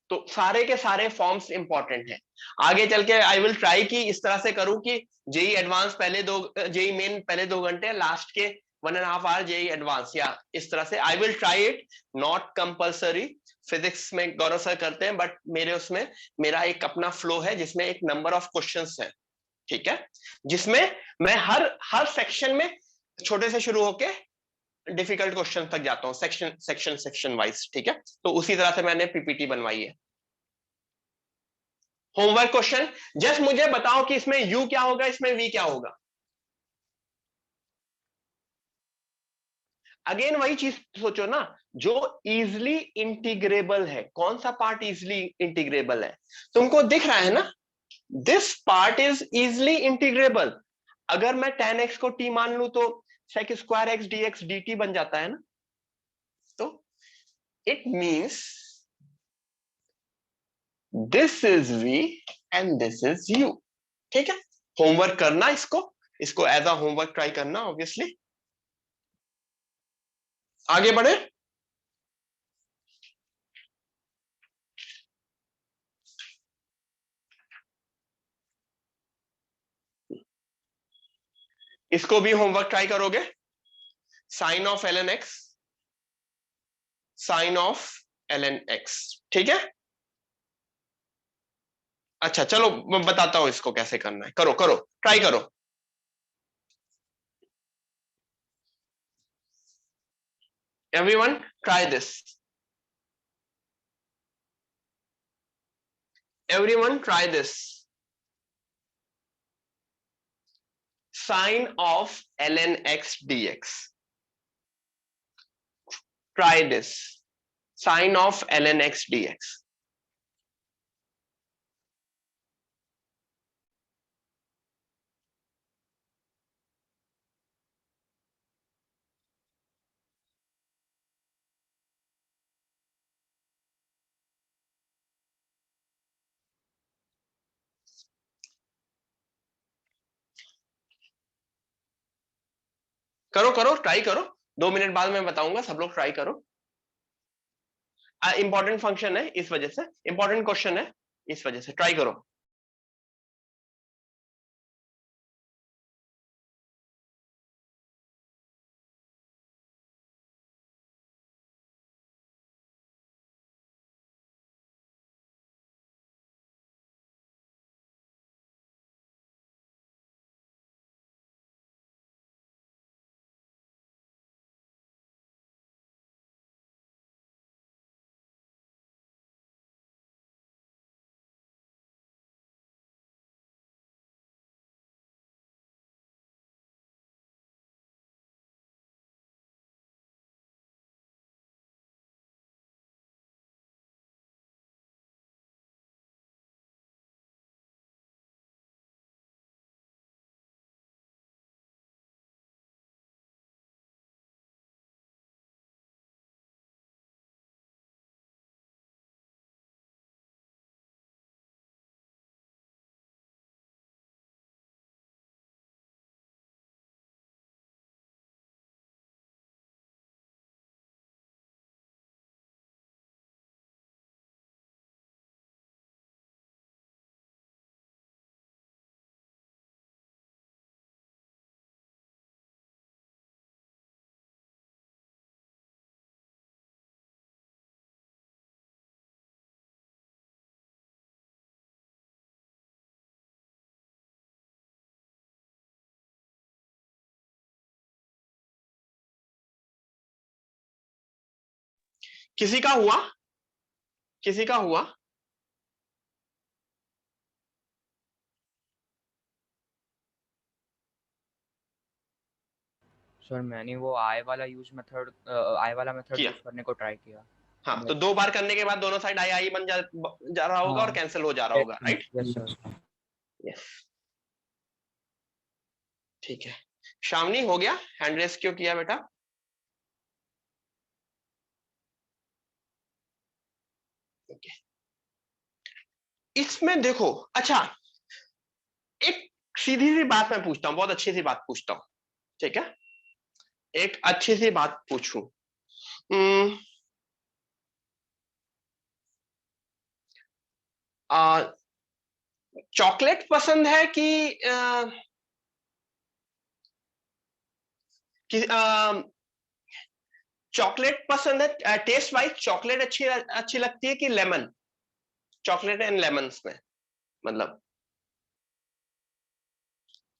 तो सारे के सारे फॉर्म्स इंपॉर्टेंट हैं। आगे चल के आई विल ट्राई कि इस तरह से करूं कि जेई एडवांस पहले दो, जेई मेन पहले 2 घंटे, लास्ट के 1.5 आवर जेई एडवांस, या इस तरह से I will try it. Not compulsory. Physics में गौरव सर करते हैं, बट मेरे उसमें मेरा एक अपना फ्लो है जिसमें एक नंबर ऑफ क्वेश्चंस है, ठीक है, जिसमें मैं हर हर सेक्शन में छोटे से शुरू होके डिफिकल्ट क्वेश्चन तक जाता हूं, सेक्शन सेक्शन सेक्शन वाइज, ठीक है। तो उसी तरह से मैंने पीपीटी बनवाई है। होमवर्क क्वेश्चन, जस्ट मुझे बताओ कि इसमें यू क्या होगा, इसमें वी क्या होगा। अगेन वही चीज सोचो ना, जो इजिली इंटीग्रेबल है, कौन सा पार्ट इजिली इंटीग्रेबल है, तुमको दिख रहा है ना, this part is easily integrable. अगर मैं tan x को t मान लू तो sec square x dx dt बन जाता है ना। तो it means this is v and this is u, ठीक है। होमवर्क करना, इसको एज अ होमवर्क ट्राई करना ऑब्वियसली। आगे बढ़े। इसको भी होमवर्क ट्राई करोगे। Sine of l n x, sine of l n x, ठीक है। अच्छा चलो मैं बताता हूं इसको कैसे करना है, करो करो ट्राई करो। Everyone try this, everyone try this. Sine of ln x dx, try this, sine of ln x dx। करो करो ट्राई करो, 2 मिनट बाद मैं बताऊंगा, सब लोग ट्राई करो। इंपॉर्टेंट फंक्शन है इस वजह से, इंपॉर्टेंट क्वेश्चन है इस वजह से, ट्राई करो। किसी का हुआ, किसी का हुआ। सर मैंने वो आई वाला मेथड किया, यूज करने को ट्राई किया। हाँ, तो बट 2 बार करने के बाद दोनों साइड आई आई बन जा रहा होगा और हाँ, कैंसिल हो जा रहा होगा, राइट। Yes sir. यस, ठीक है। शामनी हो गया, हैंड रेस क्यों किया बेटा। ओके, इसमें देखो, अच्छा, एक सीधी सी बात मैं पूछता हूँ, बहुत अच्छी सी बात पूछता हूँ, ठीक है, एक अच्छी सी बात पूछूं। चॉकलेट पसंद है कि चॉकलेट पसंद है, टेस्ट वाइज चॉकलेट अच्छी अच्छी लगती है कि लेमन, चॉकलेट एंड लेमन में, मतलब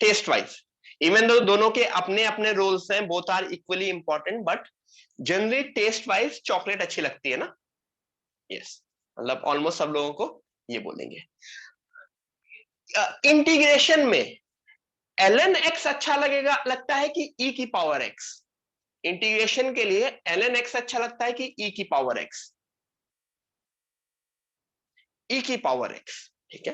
टेस्ट वाइज, इवन दो दोनों के अपने अपने रोल्स हैं, both are equally important, but generally test wise chocolate अच्छी लगती है ना। यस, मतलब ऑलमोस्ट सब लोगों को ये बोलेंगे। इंटीग्रेशन में ln x अच्छा लगता है कि e की पावर x? इंटीग्रेशन के लिए ln x अच्छा लगता है कि e की पावर x? e की पावर x, ठीक है।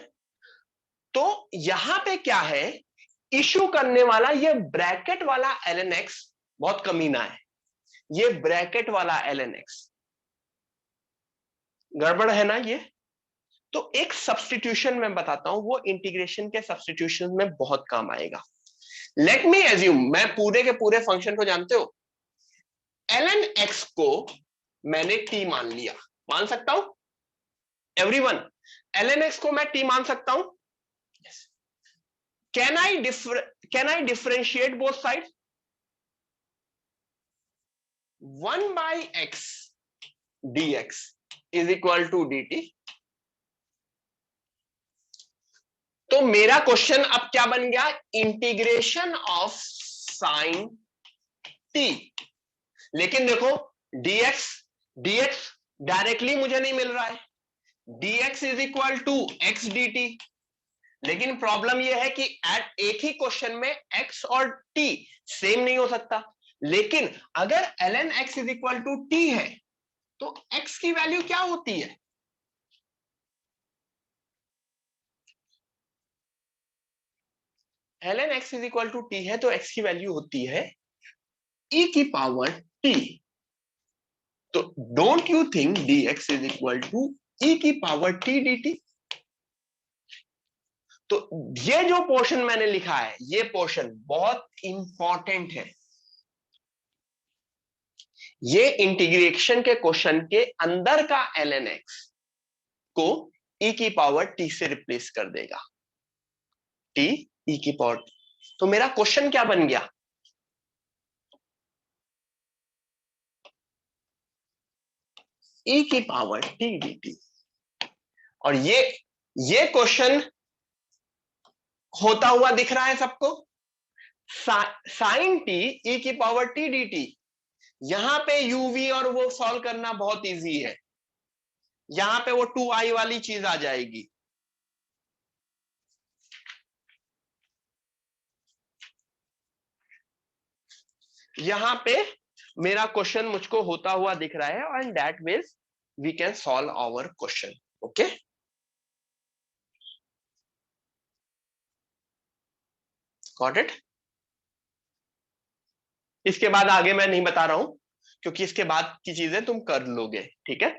तो यहां पे क्या है, इशू करने वाला ये ब्रैकेट वाला ln x बहुत कमीना है, ये ब्रैकेट वाला ln x गड़बड़ है ना ये। तो एक सब्स्टिट्यूशन मैं बताता हूं, वो इंटीग्रेशन के सब्स्टिट्यूशन में बहुत काम आएगा। लेट मी एज्यूम, मैं पूरे के पूरे फंक्शन को जानते हो, ln x को मैंने t मान लिया, मान सकता हूं एवरीवन, ln x को मैं t मान सकता हूं। Can I differentiate both side? 1 by x dx is equal to dt। तो मेरा क्वेश्चन अब क्या बन गया, इंटीग्रेशन ऑफ साइन t। लेकिन देखो dx dx डायरेक्टली मुझे नहीं मिल रहा है, dx is equal to x dt। लेकिन प्रॉब्लम यह है कि एट एक ही क्वेश्चन में x और t सेम नहीं हो सकता। लेकिन अगर ln x is equal to t है तो x की वैल्यू क्या होती है, ln x is equal to t है तो x की वैल्यू होती है e की पावर t। तो don't you think dx is equal to e की पावर t dt? तो ये जो पोर्शन मैंने लिखा है, ये पोर्शन बहुत इंपॉर्टेंट है। ये इंटीग्रेशन के क्वेश्चन के अंदर का ln x को e की पावर t से रिप्लेस कर देगा, t e की पावर t। तो मेरा क्वेश्चन क्या बन गया, e की पावर t dt। और ये क्वेश्चन होता हुआ दिख रहा है सबको, साइन टी e की पावर t dt। यहां पे uv और वो सॉल्व करना बहुत इजी है, यहां पे वो 2i वाली चीज आ जाएगी। यहां पे मेरा क्वेश्चन मुझको होता हुआ दिख रहा है, and that means we can solve our question. Okay, got it. इसके बाद आगे मैं नहीं बता रहा हूं, क्योंकि इसके बाद की चीजें तुम कर लोगे, ठीक है।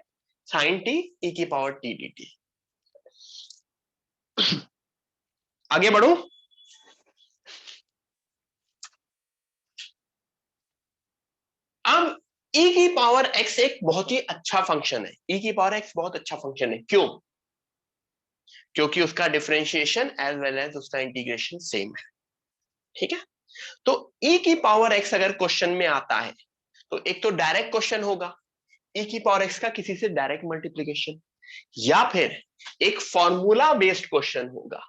साइन टी e की पावर टी डी टी। आगे बढ़ू, अब e की पावर x एक बहुत ही अच्छा फंक्शन है, e की पावर x बहुत अच्छा फंक्शन है। क्यों? क्योंकि उसका डिफरेंशिएशन एज वेल एज उसका इंटीग्रेशन सेम है, ठीक है। तो e की पावर x अगर क्वेश्चन में आता है तो एक तो डायरेक्ट क्वेश्चन होगा, e की पावर x का किसी से डायरेक्ट मल्टीप्लीकेशन, या फिर एक फॉर्मूला बेस्ड क्वेश्चन होगा।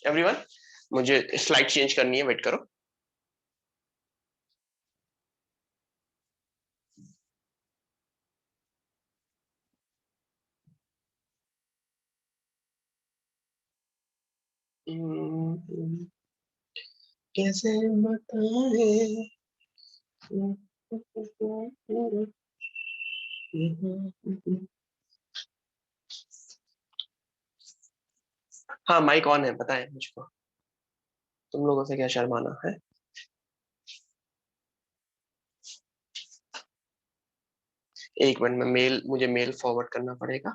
एवरीवन, मुझे स्लाइड चेंज करनी है, वेट करो। कैसे बताए, हाँ माइक ऑन है, पता है मुझको, तुम लोगों से क्या शर्माना है। एक मिनट में मुझे मेल फॉरवर्ड करना पड़ेगा।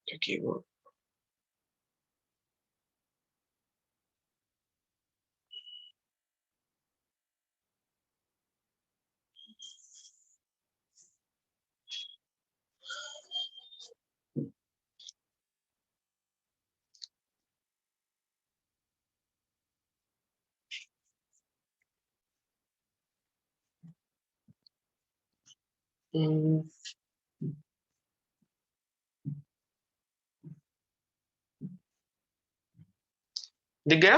क्योंकि वो दिख गया?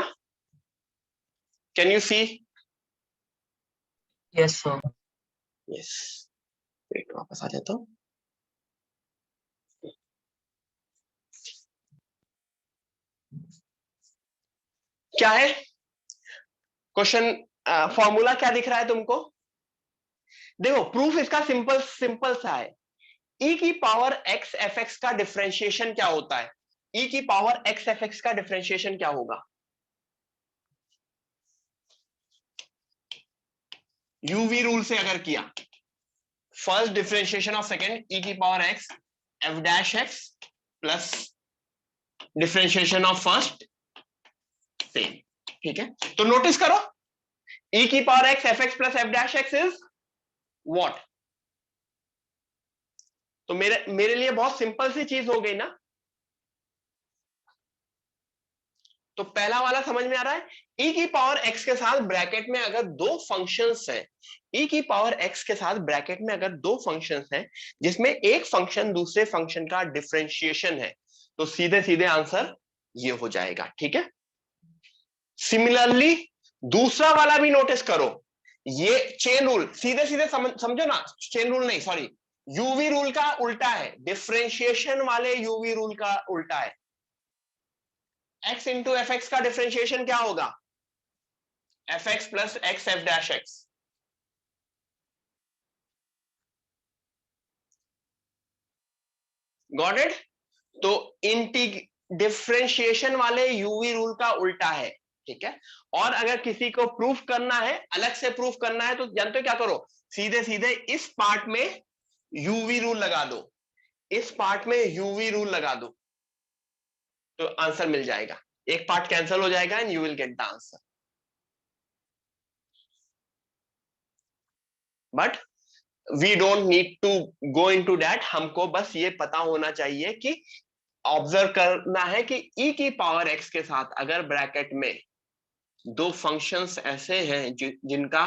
Can you see? Yes sir. Yes, wait वापस आ जाता हूँ। क्या है क्वेश्चन? फॉर्मूला क्या दिख रहा है तुमको? देखो प्रूफ इसका सिंपल सिंपल सा है। e की पावर x एफ एक्स का डिफरेंशिएशन क्या होता है? e की पावर x एफ एक्स का डिफरेंशिएशन क्या होगा? यूवी रूल से अगर किया, first differentiation of second e की power x F dash x plus differentiation of first sem. ठीक है, तो नोटिस करो e की power x F x plus F dash x is what? तो मेरे लिए बहुत सिंपल सी चीज हो गई ना। तो पहला वाला समझ में आ रहा है? e की पावर x के साथ ब्रैकेट में अगर दो फंक्शंस हैं, e की पावर x के साथ ब्रैकेट में अगर दो फंक्शंस हैं जिसमें एक फंक्शन दूसरे फंक्शन का डिफरेंशिएशन है, तो सीधे सीधे आंसर ये हो जाएगा। ठीक है, सिमिलरली दूसरा वाला भी नोटिस करो, ये चेन रूल सीधे सीधे समझो ना, चेन रूल नहीं सॉरी, यूवी रूल का उल्टा है, डिफरेंशिएशन वाले यूवी रूल का उल्टा है। x इंटू एफ एक्स का डिफरेंशिएशन क्या होगा? F x plus x F dash x. Got it? तो डिफरेंशिएशन वाले यूवी रूल का उल्टा है। ठीक है, और अगर किसी को प्रूफ करना है, अलग से प्रूफ करना है, तो जानते हो क्या करो? सीधे सीधे इस पार्ट में यूवी रूल लगा दो, इस पार्ट में यूवी रूल लगा दो, तो आंसर मिल जाएगा। एक पार्ट कैंसिल हो जाएगा and you will get the answer. But we don't need to go into that. हमको बस ये पता होना चाहिए कि ऑब्जर्व करना है कि e की पावर x के साथ अगर ब्रैकेट में दो फंक्शंस ऐसे हैं जिनका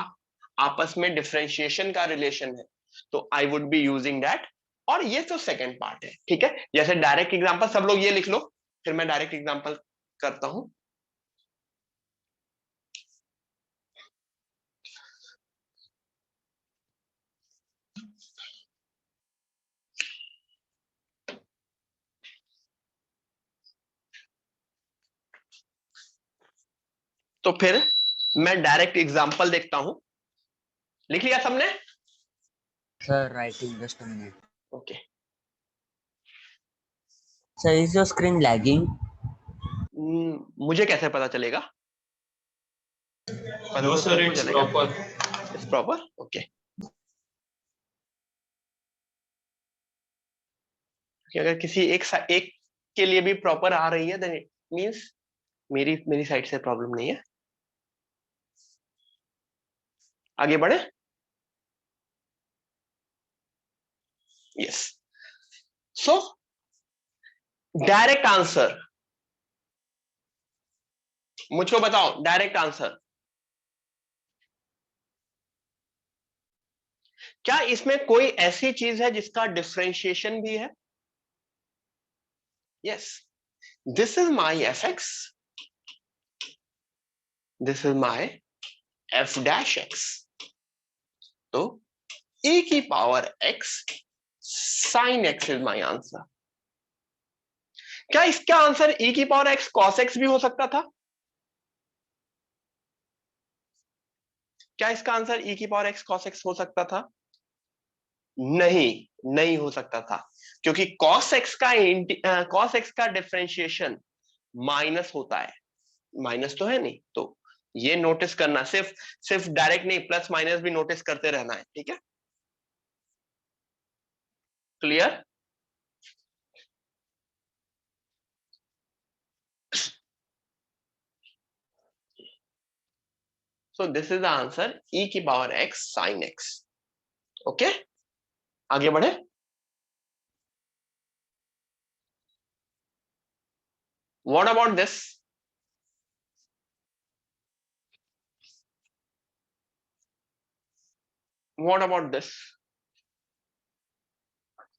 आपस में डिफरेंशिएशन का रिलेशन है, तो I would be using that. और ये तो सेकंड पार्ट है। ठीक है, जैसे डायरेक्ट एग्जांपल सब लोग ये लिख लो, फिर मैं डायरेक्ट एग्जांपल करता हूं। तो फिर मैं डायरेक्ट एग्जांपल देखता हूं। लिख लिया सबने? Sir writing just a minute. Okay. Sir is your screen lagging? मुझे कैसे पता चलेगा? No sir, it's proper. It's proper. Okay, अगर किसी एक के लिए भी प्रॉपर आ रही है, देन इट मींस मेरी साइड से प्रॉब्लम नहीं है। आगे बढ़े? यस। सो डायरेक्ट आंसर, मुझको बताओ डायरेक्ट आंसर क्या इसमें कोई ऐसी चीज है जिसका डिफरेंशिएशन भी है? Yes, this is my F X, this is my F dash X, तो e की power x sine x is my answer. क्या इसका आंसर e की पावर x cos x भी हो सकता था? क्या इसका आंसर e की पावर x cos x हो सकता था? नहीं, नहीं हो सकता था, क्योंकि cos x का डिफरेंशिएशन माइनस होता है। माइनस तो है नहीं, तो ये नोटिस करना, सिर्फ डायरेक्ट नहीं, प्लस माइनस भी नोटिस करते रहना है। ठीक है, clear? So this is the answer e की power x sin x. Okay, आगे बढ़े. What about this? What about this?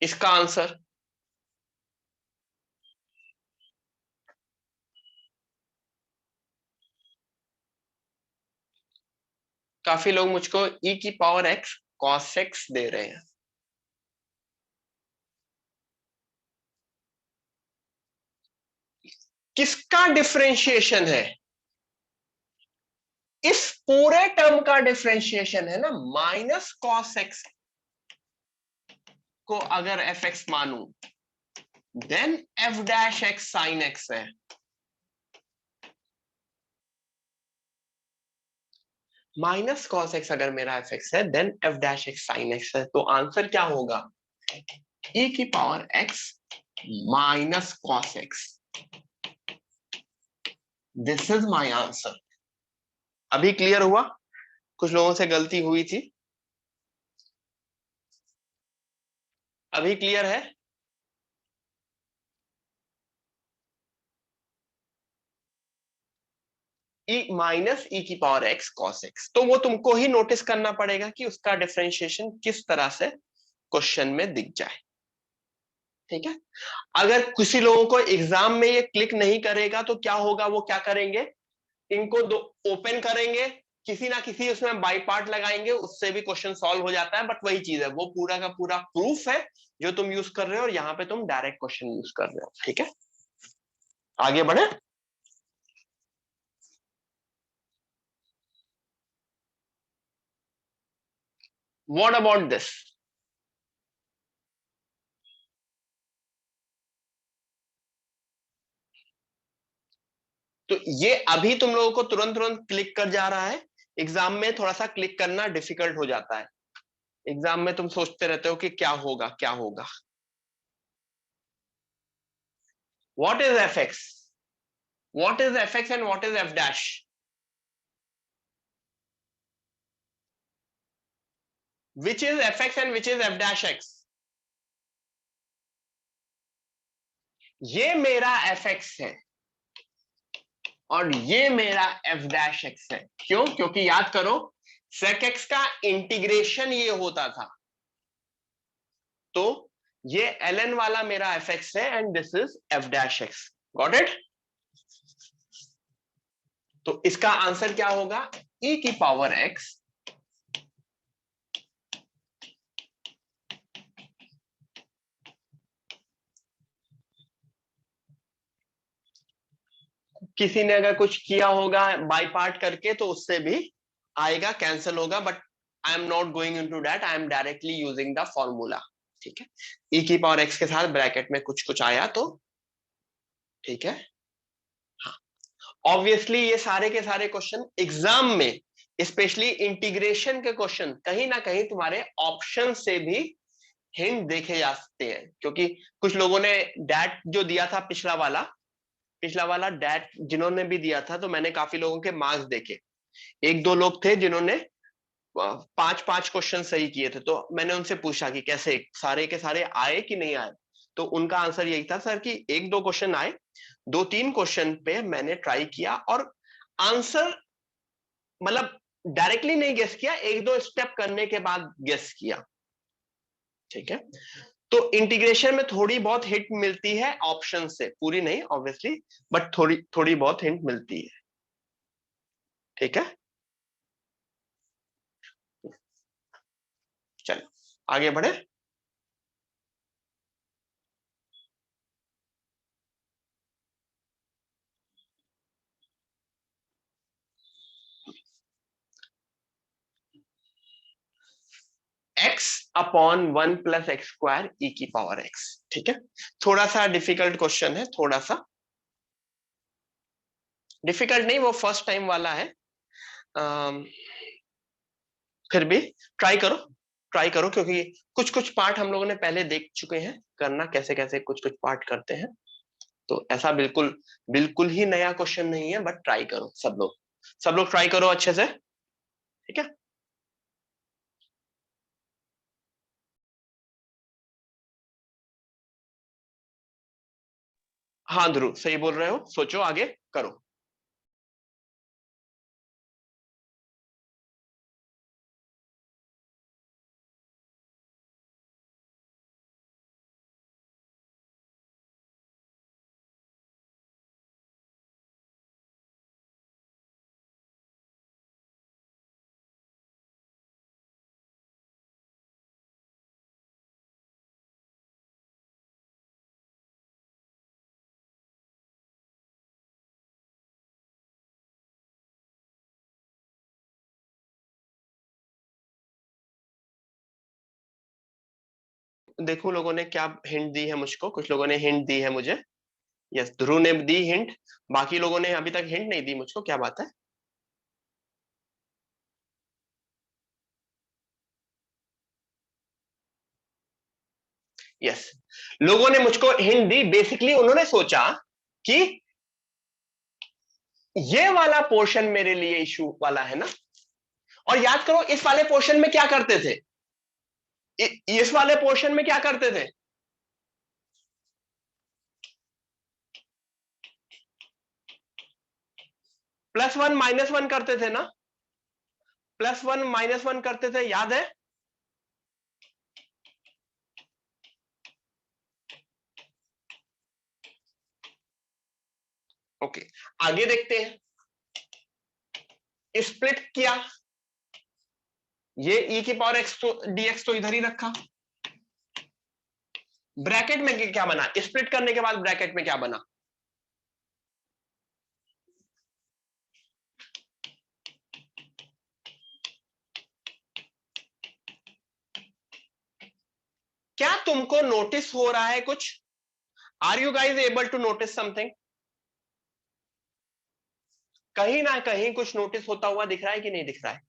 इसका आंसर काफी लोग मुझको e की पावर x cos x दे रहे हैं. किसका डिफरेंशिएशन है? इस पूरे टर्म का डिफरेंशिएशन है ना. माइनस कॉस एक्स को अगर एफ एक्स मानूं then f dash x sine x है. माइनस कॉस एक्स अगर मेरा एफ एक्स है then f dash x sine x है. तो आंसर क्या होगा? e की power x minus cos x. This is my answer. अभी क्लियर हुआ? कुछ लोगों से गलती हुई थी. अभी क्लियर है? e माइनस e की पावर x cos x. तो वो तुमको ही नोटिस करना पड़ेगा कि उसका डिफरेंशिएशन किस तरह से क्वेश्चन में दिख जाए. ठीक है. अगर किसी लोगों को एग्जाम में ये क्लिक नहीं करेगा तो क्या होगा? वो क्या करेंगे? इनको दो ओपन करेंगे, किसी ना किसी उसमें बाई पार्ट लगाएंगे, उससे भी क्वेश्चन सॉल्व हो जाता है. बट वही चीज है, वो पूरा का पूरा प्रूफ है जो तुम यूज कर रहे हो और यहाँ पे तुम डायरेक्ट क्वेश्चन यूज कर रहे हो. ठीक है, आगे बढ़े. What about this? तो ये अभी तुम लोगों को तुरंत तुरंत क्लिक कर जा रहा है. एग्जाम में थोड़ा सा क्लिक करना डिफिकल्ट हो जाता है. एग्जाम में तुम सोचते रहते हो कि क्या होगा क्या होगा. What is F x? What is F x and what is F dash? Which is F x and which is F dash x? ये मेरा एफ एक्स है और ये मेरा एफ डैश एक्स है. क्यों? क्योंकि याद करो सेक एक्स का इंटीग्रेशन ये होता था. तो ये ln वाला मेरा एफ एक्स है and this is F dash x. Got it? तो इसका आंसर क्या होगा? e की पावर x किसी ने अगर कुछ किया होगा बाई पार्ट करके तो उससे भी आएगा, कैंसिल होगा. But I am not going into that. I am directly using the formula. ठीक है, e की पावर x के साथ ब्रैकेट में कुछ कुछ आया तो ठीक है. हाँ, ऑब्वियसली ये सारे के सारे क्वेश्चन एग्जाम में स्पेशली इंटीग्रेशन के क्वेश्चन कहीं ना कहीं तुम्हारे ऑप्शन से भी हिंट देखे जा सकते हैं. क्योंकि कुछ लोगों ने डैट जो दिया था पिछला वाला डैट जिन्होंने भी दिया था, तो मैंने काफी लोगों के मार्क्स देखे. एक दो लोग थे जिन्होंने 5-5 क्वेश्चन सही किए थे. तो मैंने उनसे पूछा कि कैसे सारे के सारे आए कि नहीं आए. तो उनका आंसर यही था सर कि एक दो क्वेश्चन आए, 2-3 क्वेश्चन पे मैंने ट्राई किया और आंसर मतलब डायरेक्टली नहीं गेस किया, एक दो स्टेप करने के बाद गेस किया. ठीक है, तो इंटीग्रेशन में थोड़ी बहुत हिंट मिलती है ऑप्शन से, पूरी नहीं ऑब्वियसली, बट थोड़ी थोड़ी बहुत हिंट मिलती है. ठीक है, चलो आगे बढ़े. x upon 1 plus x square e की पावर x. ठीक है, थोड़ा सा डिफिकल्ट क्वेश्चन है, थोड़ा सा डिफिकल्ट नहीं, वो फर्स्ट टाइम वाला है. फिर भी ट्राई करो क्योंकि कुछ कुछ पार्ट हम लोगों ने पहले देख चुके हैं करना, कैसे कैसे कुछ कुछ पार्ट करते हैं. तो ऐसा बिल्कुल बिल्कुल ही नया क्वेश्चन नहीं है, बट ट्राई करो सब लोग ट्राई करो अच्छे से. ठीक है। हाँ ध्रुव सही बोल रहे हो, सोचो आगे करो। देखो लोगों ने क्या हिंट दी है मुझको, कुछ लोगों ने हिंट दी है मुझे। यस ध्रुव ने दी हिंट, बाकी लोगों ने अभी तक हिंट नहीं दी मुझको, क्या बात है। यस लोगों ने मुझको हिंट दी, बेसिकली उन्होंने सोचा कि ये वाला पोर्शन मेरे लिए इशू वाला है ना। और याद करो इस वाले पोर्शन में क्या करते थे, इस वाले पोर्शन में क्या करते थे, +1 -1 करते थे ना, +1 -1 करते थे, याद है। ओके आगे देखते हैं। स्प्लिट किया, ये e की पावर x तो dx तो इधर ही रखा। ब्रैकेट में क्या बना, स्प्लिट करने के बाद ब्रैकेट में क्या बना, क्या तुमको नोटिस हो रहा है कुछ, are you guys able to notice something, कहीं ना कहीं कुछ नोटिस होता हुआ दिख रहा है कि नहीं दिख रहा है।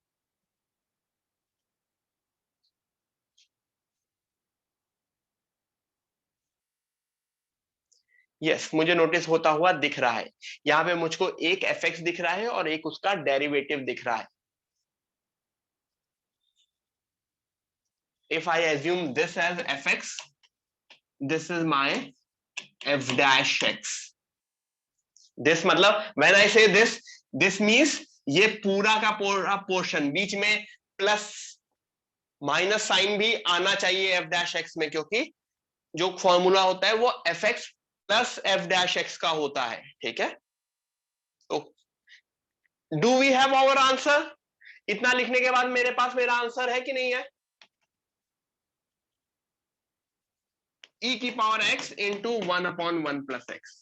यस मुझे नोटिस होता हुआ दिख रहा है, यहां पे मुझको एक fx दिख रहा है और एक उसका डेरिवेटिव दिख रहा है। If I assume this as fx, this is my f dash x. This मतलब when I say this means ये पूरा का पूरा पोर्शन, बीच में प्लस माइनस साइन भी आना चाहिए f dash x में, क्योंकि जो फॉर्मूला होता है वो fx plus f dash x का होता है, ठीक है। तो do we have our answer, इतना लिखने के बाद मेरे पास मेरा आंसर है कि नहीं है, e की power x into 1/1 plus x.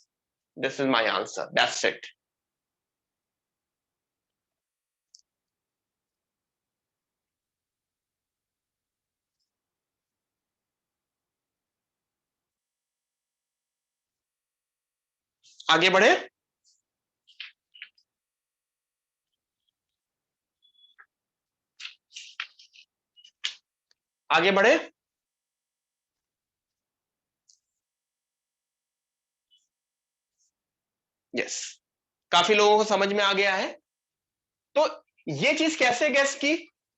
This is my answer. That's it. आगे बढ़े, आगे बढ़े। यस काफी लोगों को समझ में आ गया है। तो ये चीज कैसे गेस की,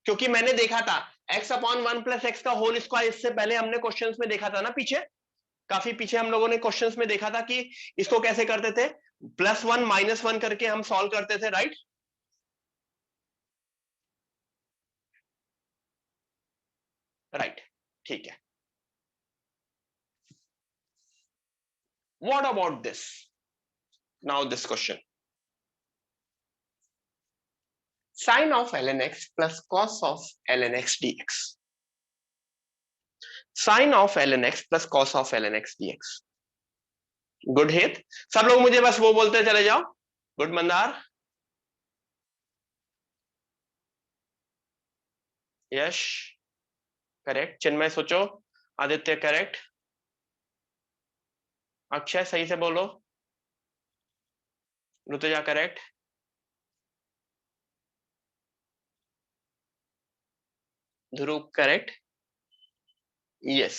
क्योंकि मैंने देखा था x/1 + x का होल स्क्वायर, इससे पहले हमने क्वेश्चंस में देखा था ना, पीछे काफी पीछे हम लोगों ने क्वेश्चंस में देखा था कि इसको कैसे करते थे, +1 -1 करके हम सॉल्व करते थे, राइट। राइट ठीक है। What about this, now this question, sin of ln x plus cos of ln x dx, sin of ln x plus cos of ln x dx। Good हित, सब लोग मुझे बस वो बोलते चले जाओ। गुड मंदार, यश करेक्ट, चिन्मय सोचो, आदित्य करेक्ट, अक्षय सही से बोलो, ऋतुजा करेक्ट, ध्रुव करेक्ट, यस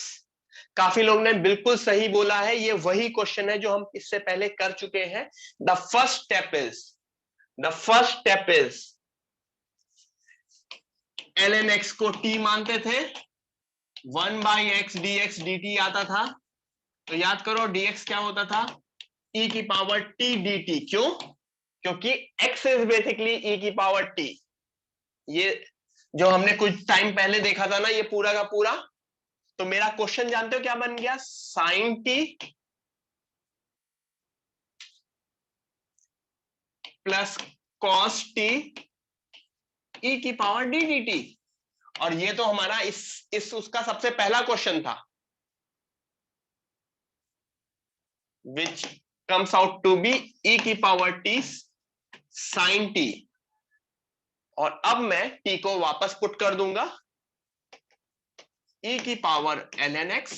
काफी लोग ने बिल्कुल सही बोला है, ये वही क्वेश्चन है जो हम इससे पहले कर चुके हैं। The first step is ln x को t मानते थे, 1/x dx dt आता था। तो याद करो dx क्या होता था, e की पावर t dt। क्यों? क्योंकि x इज बेसिकली e की पावर t। ये जो हमने कुछ टाइम पहले देखा था ना, ये पूरा का पूरा। तो मेरा क्वेश्चन जानते हो क्या बन गया, sin t plus cos t e की पावर d dt। और ये तो हमारा इस उसका सबसे पहला क्वेश्चन था, which comes out to be e की पावर t sin t। और अब मैं t को वापस पुट कर दूंगा, e की power ln x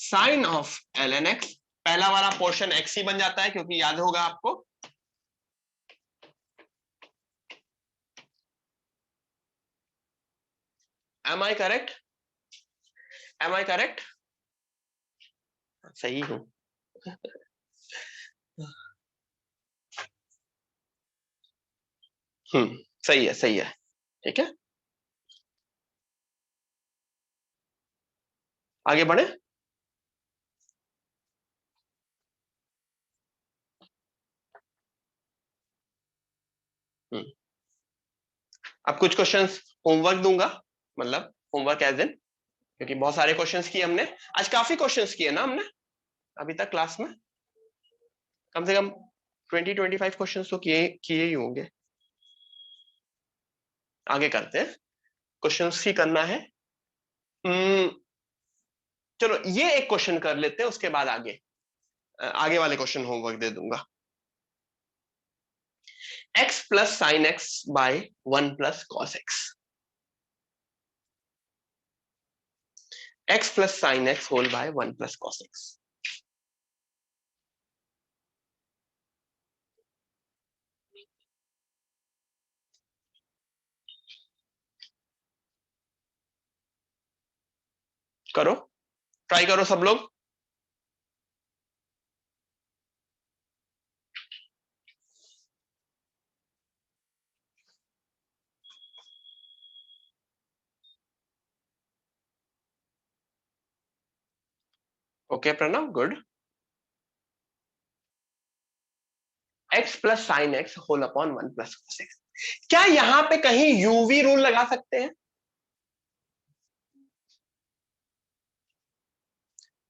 sine of ln x। पहला वाला पोर्शन x ही बन जाता है, क्योंकि याद होगा आपको। Am I correct? Am I correct? सही हूं। सही है, सही है। ठीक है, आगे बढ़े। अब कुछ क्वेश्चंस होमवर्क दूंगा, मतलब होमवर्क एज इन, क्योंकि बहुत सारे क्वेश्चंस किए हमने आज, काफी क्वेश्चंस किए ना हमने अभी तक क्लास में। कम से कम 20-25 क्वेश्चंस तो किए ही होंगे। आगे करते हैं, क्वेश्चंस ही करना है। चलो ये एक क्वेश्चन कर लेते हैं, उसके बाद आगे वाले क्वेश्चन होमवर्क दे दूंगा। x plus sine X by 1 plus cos X. x plus sine X whole by 1 plus cos X. करो, ट्राई करो सब लोग। Okay Pranav, good. x plus sine X whole upon 1 plus cos X. क्या यहां पे कहीं यूवी रूल लगा सकते हैं?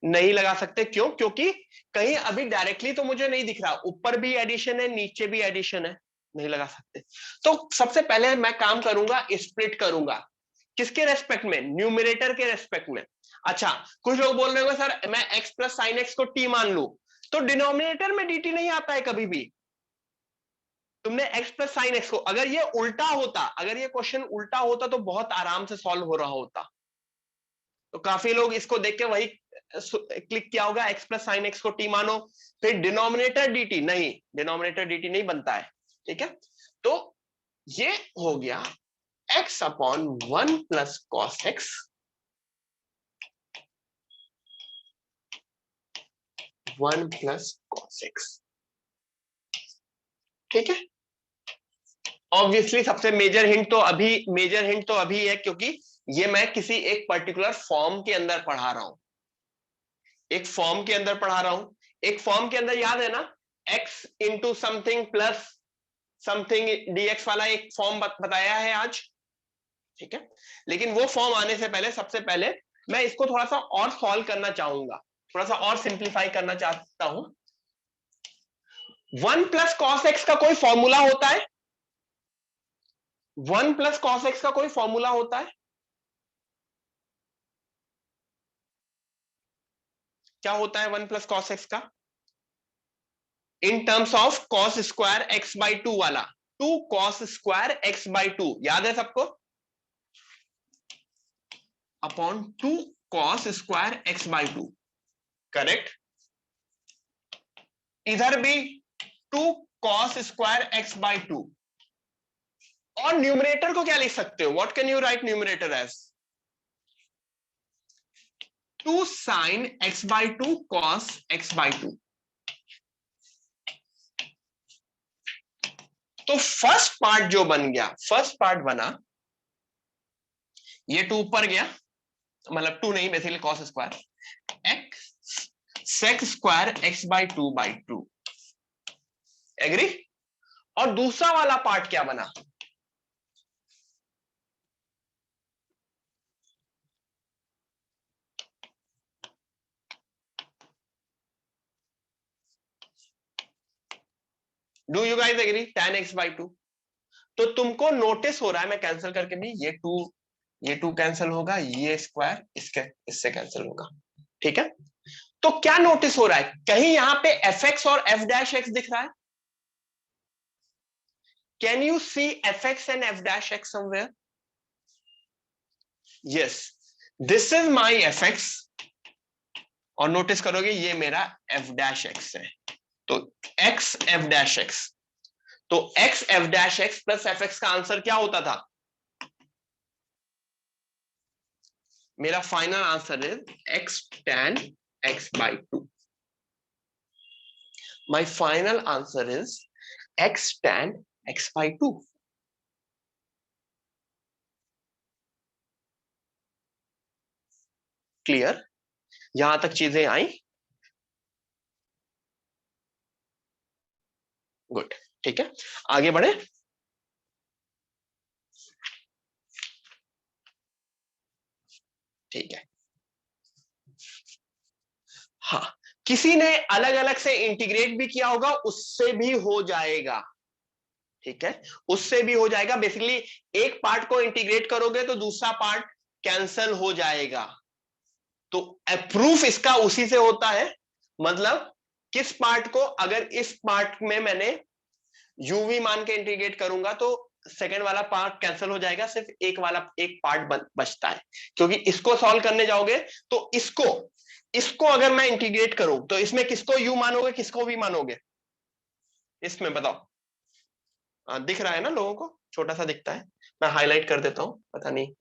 नहीं लगा सकते। क्यों? क्योंकि कहीं अभी डायरेक्टली तो मुझे नहीं दिख रहा, ऊपर भी एडिशन है नीचे भी एडिशन है, नहीं लगा सकते। तो सबसे पहले मैं काम करूंगा, स्प्लिट करूंगा। किसके रेस्पेक्ट में? न्यूमरेटर के रेस्पेक्ट में। अच्छा, कुछ लोग बोल रहे होंगे सर मैं x प्लस साइन एक्स को t मान लू, तो डिनोमिनेटर में dt नहीं आता है कभी भी। तुमने x प्लस साइन एक्स को, अगर ये उल्टा होता, अगर ये क्वेश्चन उल्टा होता तो बहुत आराम से सॉल्व हो रहा होता। तो काफी लोग इसको देख के वही क्लिक किया होगा, x प्लस साइन एक्स को t मानो, फिर डिनोमिनेटर dt। नहीं, डिनोमिनेटर dt नहीं बनता है। ठीक है, तो ये हो गया x upon 1 plus cos x 1 plus cos x. ठीक है, ऑब्वियसली सबसे मेजर हिंट तो अभी है, क्योंकि ये मैं किसी एक पर्टिकुलर फॉर्म के अंदर पढ़ा रहा हूं, एक फॉर्म के अंदर पढ़ा रहा हूं। एक फॉर्म के अंदर याद है ना, x into something plus something dx वाला एक फॉर्म बताया है आज। ठीक है, लेकिन वो फॉर्म आने से पहले सबसे पहले मैं इसको थोड़ा सा और सॉल्व करना चाहूंगा, थोड़ा सा और सिंप्लीफाई करना चाहता हूं। 1 प्लस कॉस एक्स का कोई फॉर्मूला होता है? 1 प्लस कॉस एक्स का कोई फॉर्मूला होता है? क्या होता है 1 प्लस कॉस एक्स का? In terms of cos square x by 2 वाला, 2 कॉस स्क्वायर एक्स बाई 2, याद है सबको? Upon 2 cos square x by 2, correct. इधर भी 2 कॉस स्क्वायर एक्स बाई 2। और न्यूमरेटर को क्या लिख सकते हो? What can you write numerator as? 2 sine X by 2 cos X by 2। तो फर्स्ट पार्ट जो बन गया, फर्स्ट पार्ट बना ये 2 ऊपर गया, मतलब 2 नहीं, basically cos square x sec square x/2/2। Agree? और दूसरा वाला पार्ट क्या बना? Do you guys agree? tan x/2। तो तुमको नोटिस हो रहा है, मैं कैंसिल करके भी, ये 2 कैंसिल होगा, ये स्क्वायर इससे कैंसिल होगा, ठीक है? तो क्या नोटिस हो रहा है? कहीं यहां पे fx और f' दिख रहा है? Can you see fx and f' somewhere? Yes, this is my fx और नोटिस करोगे ये मेरा f' है। तो x f', तो x f' प्लस fx का आंसर क्या होता था? मेरा final answer is x tan x/2। My final answer is x tan x/2। Clear? यहां तक चीजें आई? गुड, ठीक है, आगे बढ़े। ठीक है, हाँ, किसी ने अलग अलग से इंटीग्रेट भी किया होगा, उससे भी हो जाएगा, ठीक है, उससे भी हो जाएगा। बेसिकली एक पार्ट को इंटीग्रेट करोगे तो दूसरा पार्ट कैंसल हो जाएगा। तो प्रूफ इसका उसी से होता है, मतलब किस पार्ट को, अगर इस पार्ट में मैंने यूवी मान के इंटीग्रेट करूंगा तो सेकेंड वाला पार्ट कैंसिल हो जाएगा, सिर्फ एक पार्ट बचता है। क्योंकि इसको सॉल्व करने जाओगे तो इसको अगर मैं इंटीग्रेट करूं तो इसमें किसको यू मानोगे, किसको भी मानोगे? इसमें बताओ। दिख रहा है ना लोगों को? छोटा सा दिखता है, मैं हाईलाइट कर देता हूं, पता नहीं।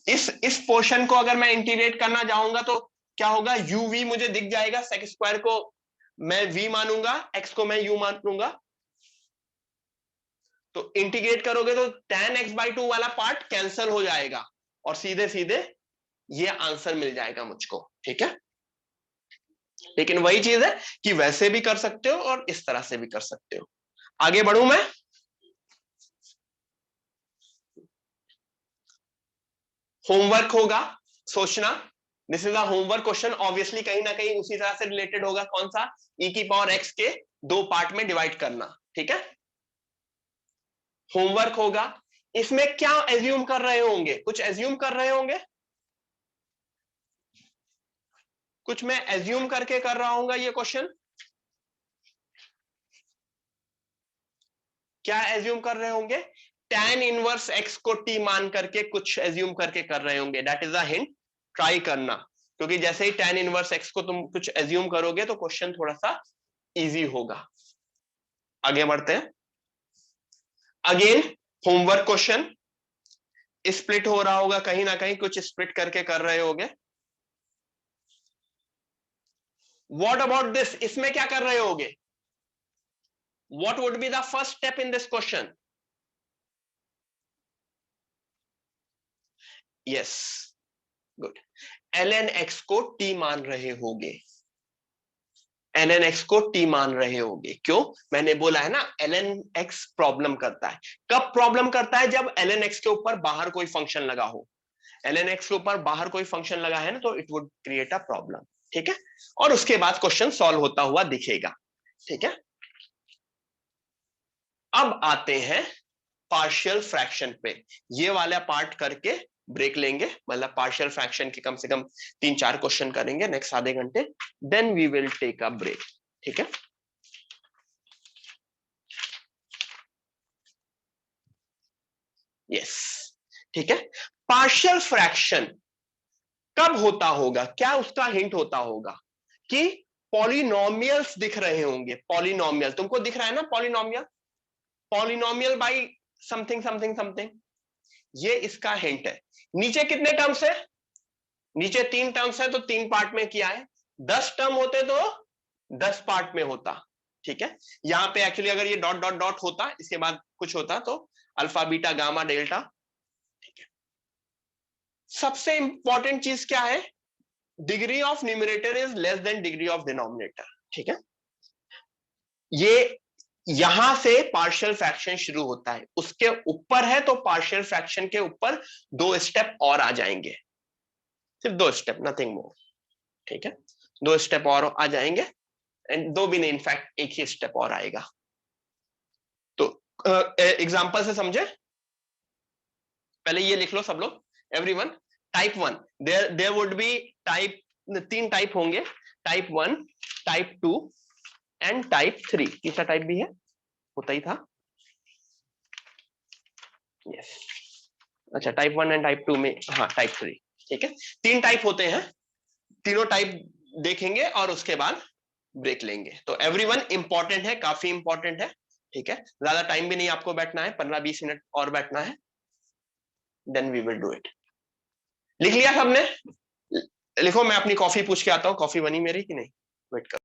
इस पोर्शन को अगर मैं इंटीग्रेट करना चाहूंगा तो क्या होगा? यू वी मुझे दिख जाएगा, सेक स्क्वायर को मैं वी मानूंगा, एक्स को मैं यू मानूंगा। तो इंटीग्रेट करोगे तो tan x/2 वाला पार्ट कैंसिल हो जाएगा और सीधे सीधे ये आंसर मिल जाएगा मुझको, ठीक है? लेकिन वही चीज है कि वैसे भी कर सकते हो और इस तरह से भी कर सकते हो। आगे बढ़ूं मैं? होमवर्क होगा, सोचना। This is a homework question, obviously कहीं ना कहीं उसी तरह से रिलेटेड होगा। कौन सा? e⁻x के 2 पार्ट में डिवाइड करना, ठीक है? होमवर्क होगा। इसमें क्या एज्यूम कर रहे होंगे? कुछ एज्यूम कर रहे होंगे, कुछ मैं एज्यूम करके कर रहा हूँ ये क्वेश्चन। क्या एज्यूम कर रहे होंगे? tan इनवर्स x को t मान करके कुछ एज्यूम करके कर रहे होंगे। That is a hint, try करना, क्योंकि जैसे ही tan इनवर्स x को तुम कुछ एज्यूम करोगे तो क्वेश्चन थोड़ा सा इजी होगा। आगे बढ़ते हैं। अगेन होमवर्क क्वेश्चन, स्प्लिट हो रहा होगा कहीं ना कहीं, कुछ स्प्लिट करके कर रहे होगे। What about this? इसमें क्या कर रहे होगे? What would be the first step in this question? Yes, good. ln x को t मान रहे होगे, ln x को t मान रहे होगे। क्यों? मैंने बोला है ना, ln x प्रॉब्लम करता है। कब प्रॉब्लम करता है? जब ln x के ऊपर बाहर कोई फंक्शन लगा हो। ln x के ऊपर बाहर कोई फंक्शन लगा है ना, तो it would create a problem, ठीक है? और उसके बाद क्वेश्चन सॉल्व होता हुआ दिखेगा, ठीक है? अब आते हैं पार्शियल फ्रैक्शन पे। ये वाला पार्ट करके ब्रेक लेंगे, मतलब पार्शियल फ्रैक्शन के कम से कम 3-4 क्वेश्चन करेंगे नेक्स्ट आधे घंटे, then we will take a break, ठीक है? यस, ठीक है। पार्शियल फ्रैक्शन कब होता होगा? क्या उसका हिंट होता होगा कि पॉलिनोमियल्स दिख रहे होंगे। पॉलिनोमियल तुमको दिख रहा है ना, polynomial, polynomial by something something something, ये इसका हिंट है। नीचे कितने टर्म्स है? नीचे 3 टर्म्स है, तो 3 पार्ट में किया है। 10 टर्म होते तो 10 पार्ट में होता, ठीक है? यहां पे एक्चुअली अगर ये डॉट डॉट डॉट होता, इसके बाद कुछ होता तो अल्फा बीटा गामा डेल्टा, ठीक है? सबसे इंपॉर्टेंट चीज क्या है, degree of numerator is less than degree of denominator, ठीक है। ये यहां से पार्शियल फ्रैक्शन शुरू होता है, उसके ऊपर है तो पार्शियल फ्रैक्शन के ऊपर 2 स्टेप और आ जाएंगे, सिर्फ 2 स्टेप, नथिंग मोर, ठीक है। 2 स्टेप और आ जाएंगे, एंड 2 भी नहीं, इनफैक्ट एक ही स्टेप और आएगा। तो एग्जांपल से समझे, पहले ये लिख लो सब लोग, everyone. Type 1, there would be type, 3 type होंगे, टाइप 1, टाइप 2 एंड टाइप 3। तीसरा टाइप भी है, होता ही था, यस। अच्छा, टाइप 1 एंड टाइप 2 में, हाँ टाइप 3, ठीक है। 3 टाइप होते हैं, तीनों टाइप देखेंगे और उसके बाद ब्रेक लेंगे। तो एवरीवन इंपॉर्टेंट है, काफी इंपॉर्टेंट है, ठीक है। ज्यादा टाइम भी नहीं आपको बैठना है, 15-20 मिनट और बैठना है, then we will do it. लिख लिया सबने? लिखो, मैं अपनी कॉफी पूछ के आता हूँ, कॉफी बनी मेरी कि नहीं, वेट कर।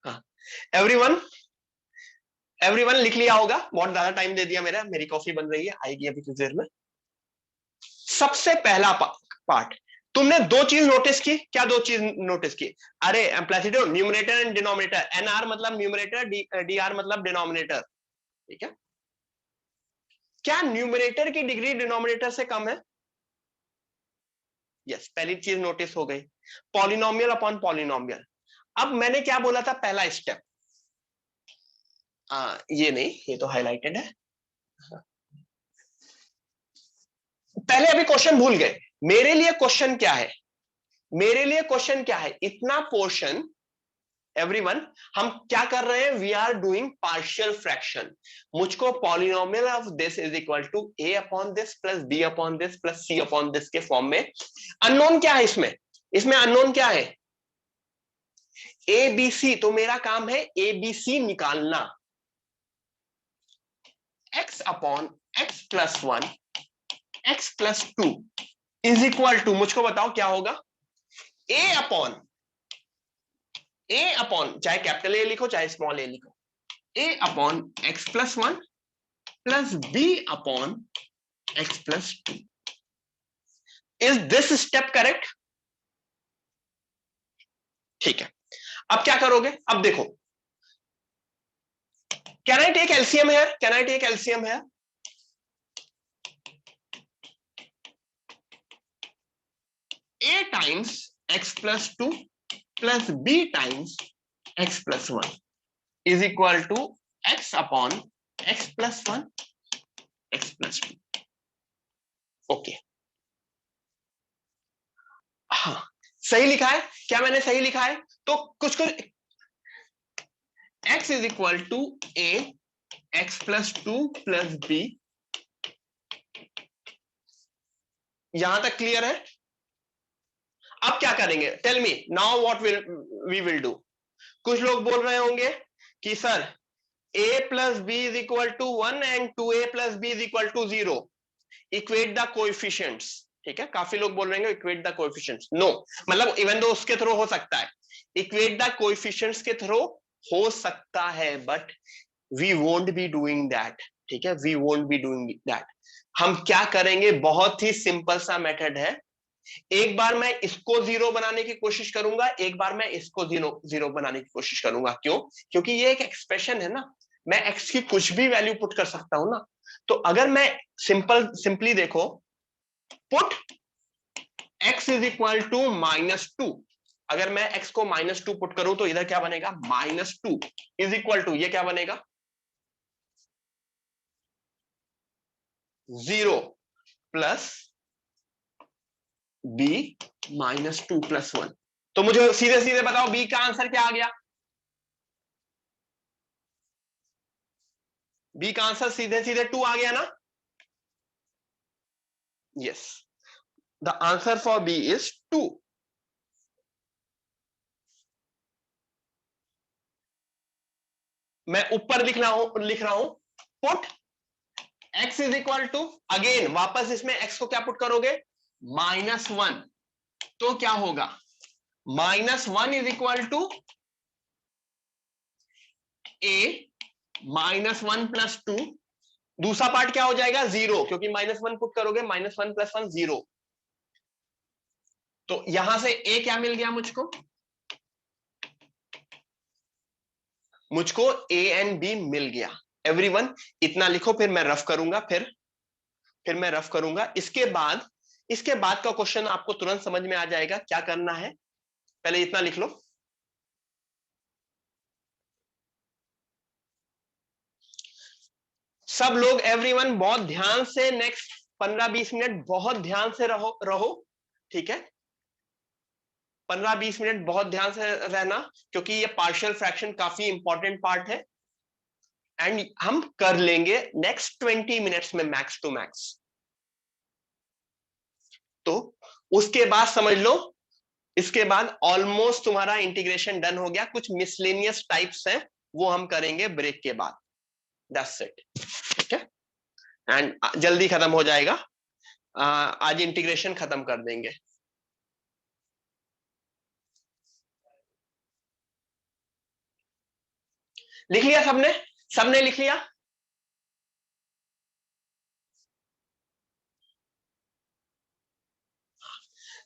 हाँ, एवरीवन, एवरीवन लिख लिया होगा, बहुत ज्यादा टाइम दे दिया मेरा, मेरी कॉफी बन रही है, आएगी अभी कुछ देर में। सबसे पहला पार्ट, तुमने 2 चीज नोटिस की, क्या 2 चीज नोटिस की? अरे प्लेसिडो, न्यूमरेटर एंड डिनोमिनेटर, एनआर मतलब न्यूमरेटर, डीआर मतलब डिनोमिनेटर, ठीक है। क्या न्यूमरेटर की डिग्री डिनोमिनेटर से कम है? यस, पहली चीज नोटिस हो गई, पॉलिनोमियल अपॉन पॉलिनोमियल। अब मैंने क्या बोला था, पहला स्टेप, ये नहीं, ये तो हाईलाइटेड है, पहले अभी क्वेश्चन भूल गए। मेरे लिए क्वेश्चन क्या है, मेरे लिए क्वेश्चन क्या है, इतना पोर्शन, एवरीवन, हम क्या कर रहे हैं, we are doing partial fraction. मुझको polynomial of this is equal to a upon this plus b upon this plus c upon this के फॉर्म में, अननोन क्या है इसमें, इसमें अननोन क्या है, a b c, तो मेरा काम है a b c निकालना, x upon x plus 1 x plus 2 is equal to, मुझको बताओ क्या होगा, a अपॉन चाहे कैपिटल ए लिखो चाहे स्मॉल ए लिखो, a upon x plus 1 plus b upon x plus 2। Is this step correct? ठीक है, अब क्या करोगे, अब देखो, can I take LCM here, can I take LCM here? a times x plus 2 plus b times x plus 1 is equal to x upon x plus 1 x plus 2। Okay, हाँ सही लिखा है, क्या मैंने सही लिखा है? तो कुछ x is equal to a x plus 2 plus b, यहां तक क्लियर है? अब क्या करेंगे, tell me now what we will do. कुछ लोग बोल रहे होंगे कि sir a plus B is equal to 1 and 2a plus B is equal to 0, equate the coefficients, ठीक है। काफी लोग बोल रहे हैं इक्वेट द कोएफिशिएंट्स, नो, मतलब इवन दो उसके थ्रू हो सकता है, इक्वेट द कोएफिशिएंट्स के थ्रू हो सकता है, but we won't be doing that, ठीक है, we won't be doing that. हम क्या करेंगे, बहुत ही सिंपल सा मेथड है, एक बार मैं इसको 0 बनाने की कोशिश करूंगा, एक बार मैं इसको 0 बनाने की कोशिश करूंगा। क्यों? क्योंकि ये एक एक्सप्रेशन है ना, मैं x की कुछ भी वैल्यू पुट कर सकता हूं ना। तो अगर मैं सिंपली देखो, put x is equal to -2, अगर मैं x को -2 पुट करूं तो इधर क्या बनेगा, -2 इज इक्वल टू, ये क्या बनेगा, 0 प्लस b -2 प्लस 1। तो मुझे सीधे सीधे बताओ b का आंसर क्या आ गया, बी का आंसर सीधे सीधे 2 आ गया ना? Yes, the answer for B is 2. मैं ऊपर लिख रहा हूं put x is equal to, again वापस इसमें x को क्या पुट करोगे? -1. तो क्या होगा? -1 is equal to a -1 plus 2. दूसरा पार्ट क्या हो जाएगा? 0, क्योंकि -1 पुट करोगे, -1 + 1 0. तो यहां से a क्या मिल गया मुझको a एंड b मिल गया. एवरीवन इतना लिखो, फिर मैं रफ करूंगा. फिर मैं रफ करूंगा. इसके बाद का क्वेश्चन आपको तुरंत समझ में आ जाएगा क्या करना है. पहले इतना लिख लो. सब लोग, एवरीवन बहुत ध्यान से नेक्स्ट 15-20 मिनट बहुत ध्यान से रहो. ठीक है, 15-20 मिनट बहुत ध्यान से रहना, क्योंकि ये पार्शियल फ्रैक्शन काफी इंपॉर्टेंट पार्ट है. एंड हम कर लेंगे नेक्स्ट 20 मिनट्स में मैक्स टू मैक्स. तो उसके बाद समझ लो, इसके बाद ऑलमोस्ट तुम्हारा इंटीग्रेशन डन हो गया. कुछ मिसलेनियस टाइप्स हैं, वो हम करेंगे ब्रेक के बाद. That's it. ठीक है, एंड जल्दी खत्म हो जाएगा. आज इंटीग्रेशन खत्म कर देंगे. लिख लिया सबने लिख लिया?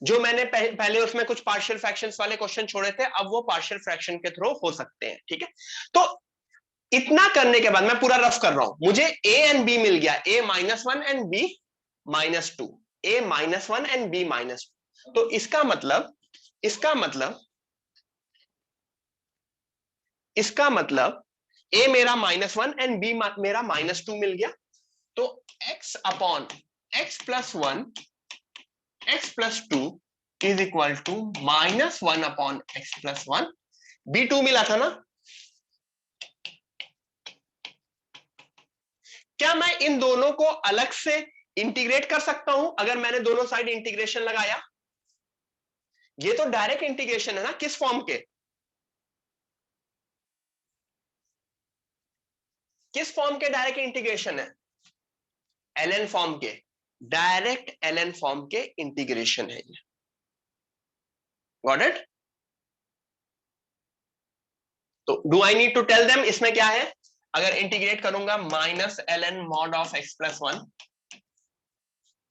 जो मैंने पहले उसमें कुछ पार्शियल फ्रैक्शंस वाले क्वेश्चन छोड़े थे, अब वो पार्शियल फ्रैक्शन के थ्रू हो सकते हैं. ठीक है, तो इतना करने के बाद मैं पूरा रफ कर रहा हूं. मुझे a एंड b मिल गया, a -1 and b -2, a -1 and b -2. तो इसका मतलब a मेरा -1 एंड b मेरा -2 मिल गया. तो x upon x + 1 x + 2 is equal to -1 upon x + 1. b2 मिला था ना? क्या मैं इन दोनों को अलग से इंटीग्रेट कर सकता हूं अगर मैंने दोनों साइड इंटीग्रेशन लगाया? ये तो डायरेक्ट इंटीग्रेशन है ना. किस फॉर्म के? डायरेक्ट इंटीग्रेशन है? ln फॉर्म के. डायरेक्ट ln फॉर्म के इंटीग्रेशन है ये. Got it? तो do I need to tell them इसमें क्या है? अगर इंटीग्रेट करूंगा -ln mod of x + 1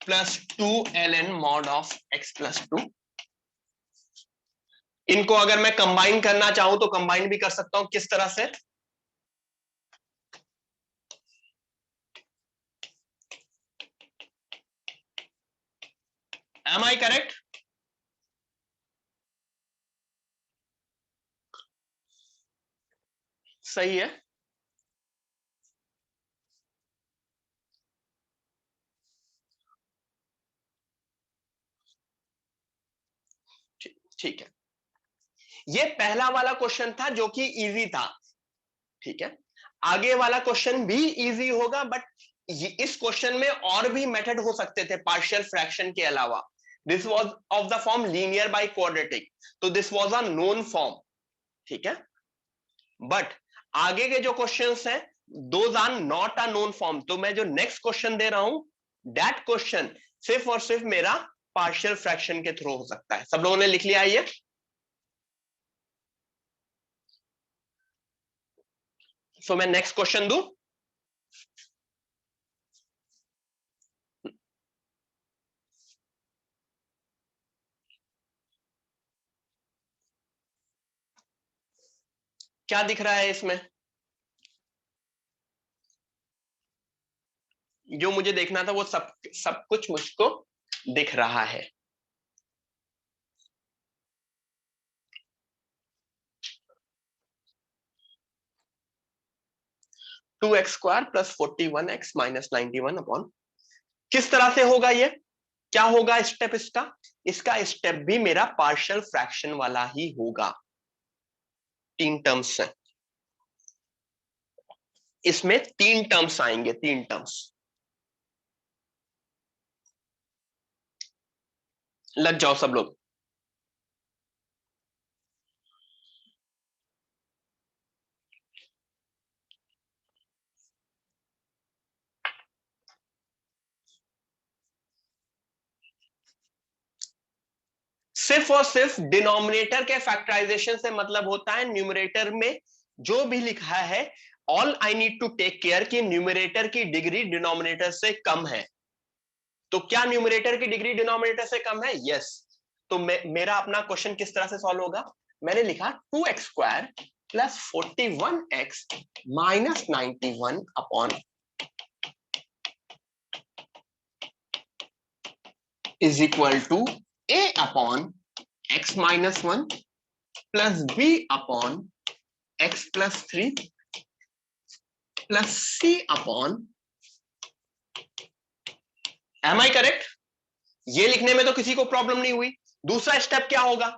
plus 2ln mod of x + 2. इनको अगर मैं कंबाइन करना चाहूं तो कंबाइन भी कर सकता हूं. किस तरह से? Am I correct? सही है. ठीक है, ये पहला वाला क्वेश्चन था जो कि इजी था. ठीक है, आगे वाला क्वेश्चन भी इजी होगा, बट इस क्वेश्चन में और भी मेथड हो सकते थे पार्शियल फ्रैक्शन के अलावा. This was of the form linear by quadratic, तो this was a known form. ठीक है, बट आगे के जो क्वेश्चंस हैं those are not a known form. तो मैं जो नेक्स्ट क्वेश्चन दे रहा हूं, दैट क्वेश्चन सिर्फ और सिर्फ मेरा पार्शियल फ्रैक्शन के थ्रू हो सकता है. सब लोगों ने लिख लिया है ये? सो मैं नेक्स्ट क्वेश्चन दूं? क्या दिख रहा है इसमें? जो मुझे देखना था वो सब कुछ मुझको दिख रहा है. Two X square plus 41x minus 91 upon. किस तरह से होगा ये? क्या होगा स्टेप इसका स्टेप भी मेरा पार्शियल फ्रैक्शन वाला ही होगा. 3 टर्म्स है. इसमें 3 टर्म्स आएंगे, 3 टर्म्स। लग जाओ सब लोग। सिर्फ और सिर्फ डिनोमिनेटर के फैक्टराइजेशन से मतलब होता है न्यूमरेटर में जो भी लिखा है, all I need to take care कि न्यूमरेटर की डिग्री डिनोमिनेटर से कम है। तो क्या न्यूमरेटर की डिग्री डिनोमिनेटर से कम है? यस। तो मेरा अपना क्वेश्चन किस तरह से सॉल्व होगा? मैंने लिखा 2x² plus 41x minus 91 upon is equal to a upon x minus 1 plus b upon x plus 3 plus c upon, am I correct? ये लिखने में तो किसी को प्रॉब्लम नहीं हुई। दूसरा स्टेप क्या होगा?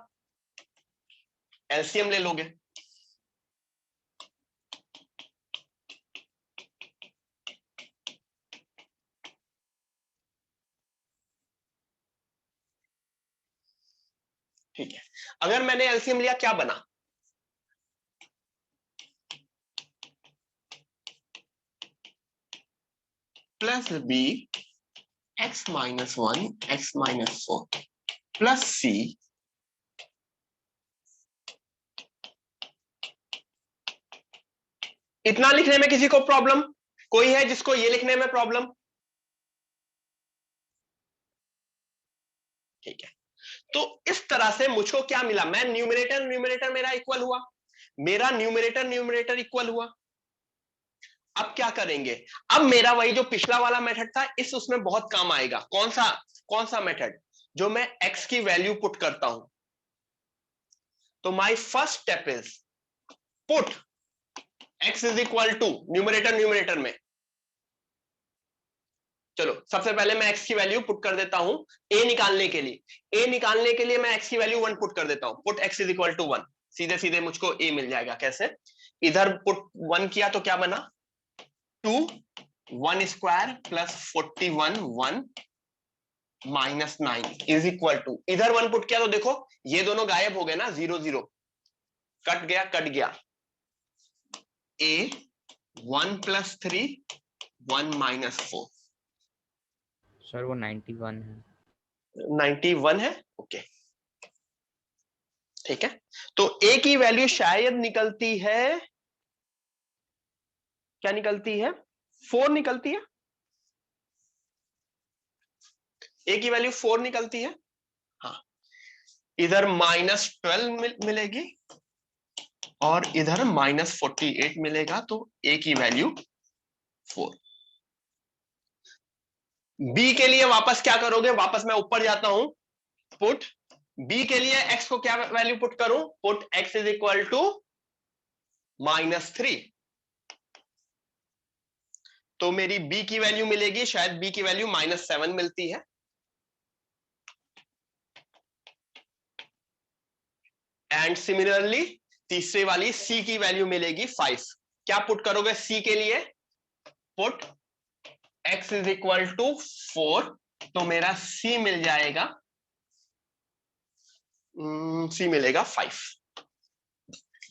एलसीएम ले लोगे। ठीक है, अगर मैंने एलसीएम लिया क्या बना? Plus b x minus 1 x minus 4 plus c इतना लिखने में किसी को प्रॉब्लम? कोई है जिसको ये लिखने में प्रॉब्लम? ठीक है, तो इस तरह से मुझको क्या मिला? मैं न्यूमरेटर न्यूमरेटर मेरा इक्वल हुआ, मेरा न्यूमरेटर न्यूमरेटर इक्वल हुआ। अब क्या करेंगे? अब मेरा वही जो पिछला वाला मेथड था, इस उसमें बहुत काम आएगा। कौन सा मेथड? जो मैं x की वैल्यू पुट करता हूं। तो my first step is put x is equal to numerator numerator में। चलो सबसे पहले मैं x की वैल्यू पुट कर देता हूं a निकालने के लिए। a निकालने के लिए मैं x की वैल्यू 1 पुट कर देता हूं। Put x is equal to 1, सीधे सीधे मुझको a मिल जाएगा। कैसे? इधर पुट 1 किया तो क्या बना? 2 1 square plus 41 1 minus 9 is equal to, इधर 1 पुट किया तो देखो ये दोनों गायब हो गए ना, 0 0 कट गया कट गया। a 1 plus 3 1 minus 4। सर वो 91 है। 91 है, ओके ठीक है। तो a की वैल्यू शायद निकलती है, क्या निकलती है? 4 निकलती है। a की वैल्यू 4 निकलती है। हाँ, इधर -12 मिलेगी और इधर -48 मिलेगा, तो a की वैल्यू 4। b के लिए वापस क्या करोगे? वापस मैं ऊपर जाता हूं। पुट b के लिए x को क्या वैल्यू पुट करूं? Put x is equal to -3। तो मेरी b की वैल्यू मिलेगी, शायद b की वैल्यू -7 मिलती है। एंड सिमिलरली तीसरे वाली c की वैल्यू मिलेगी 5। क्या पुट करोगे c के लिए? Put x is equal to 4, तो मेरा c मिल जाएगा, c मिलेगा 5।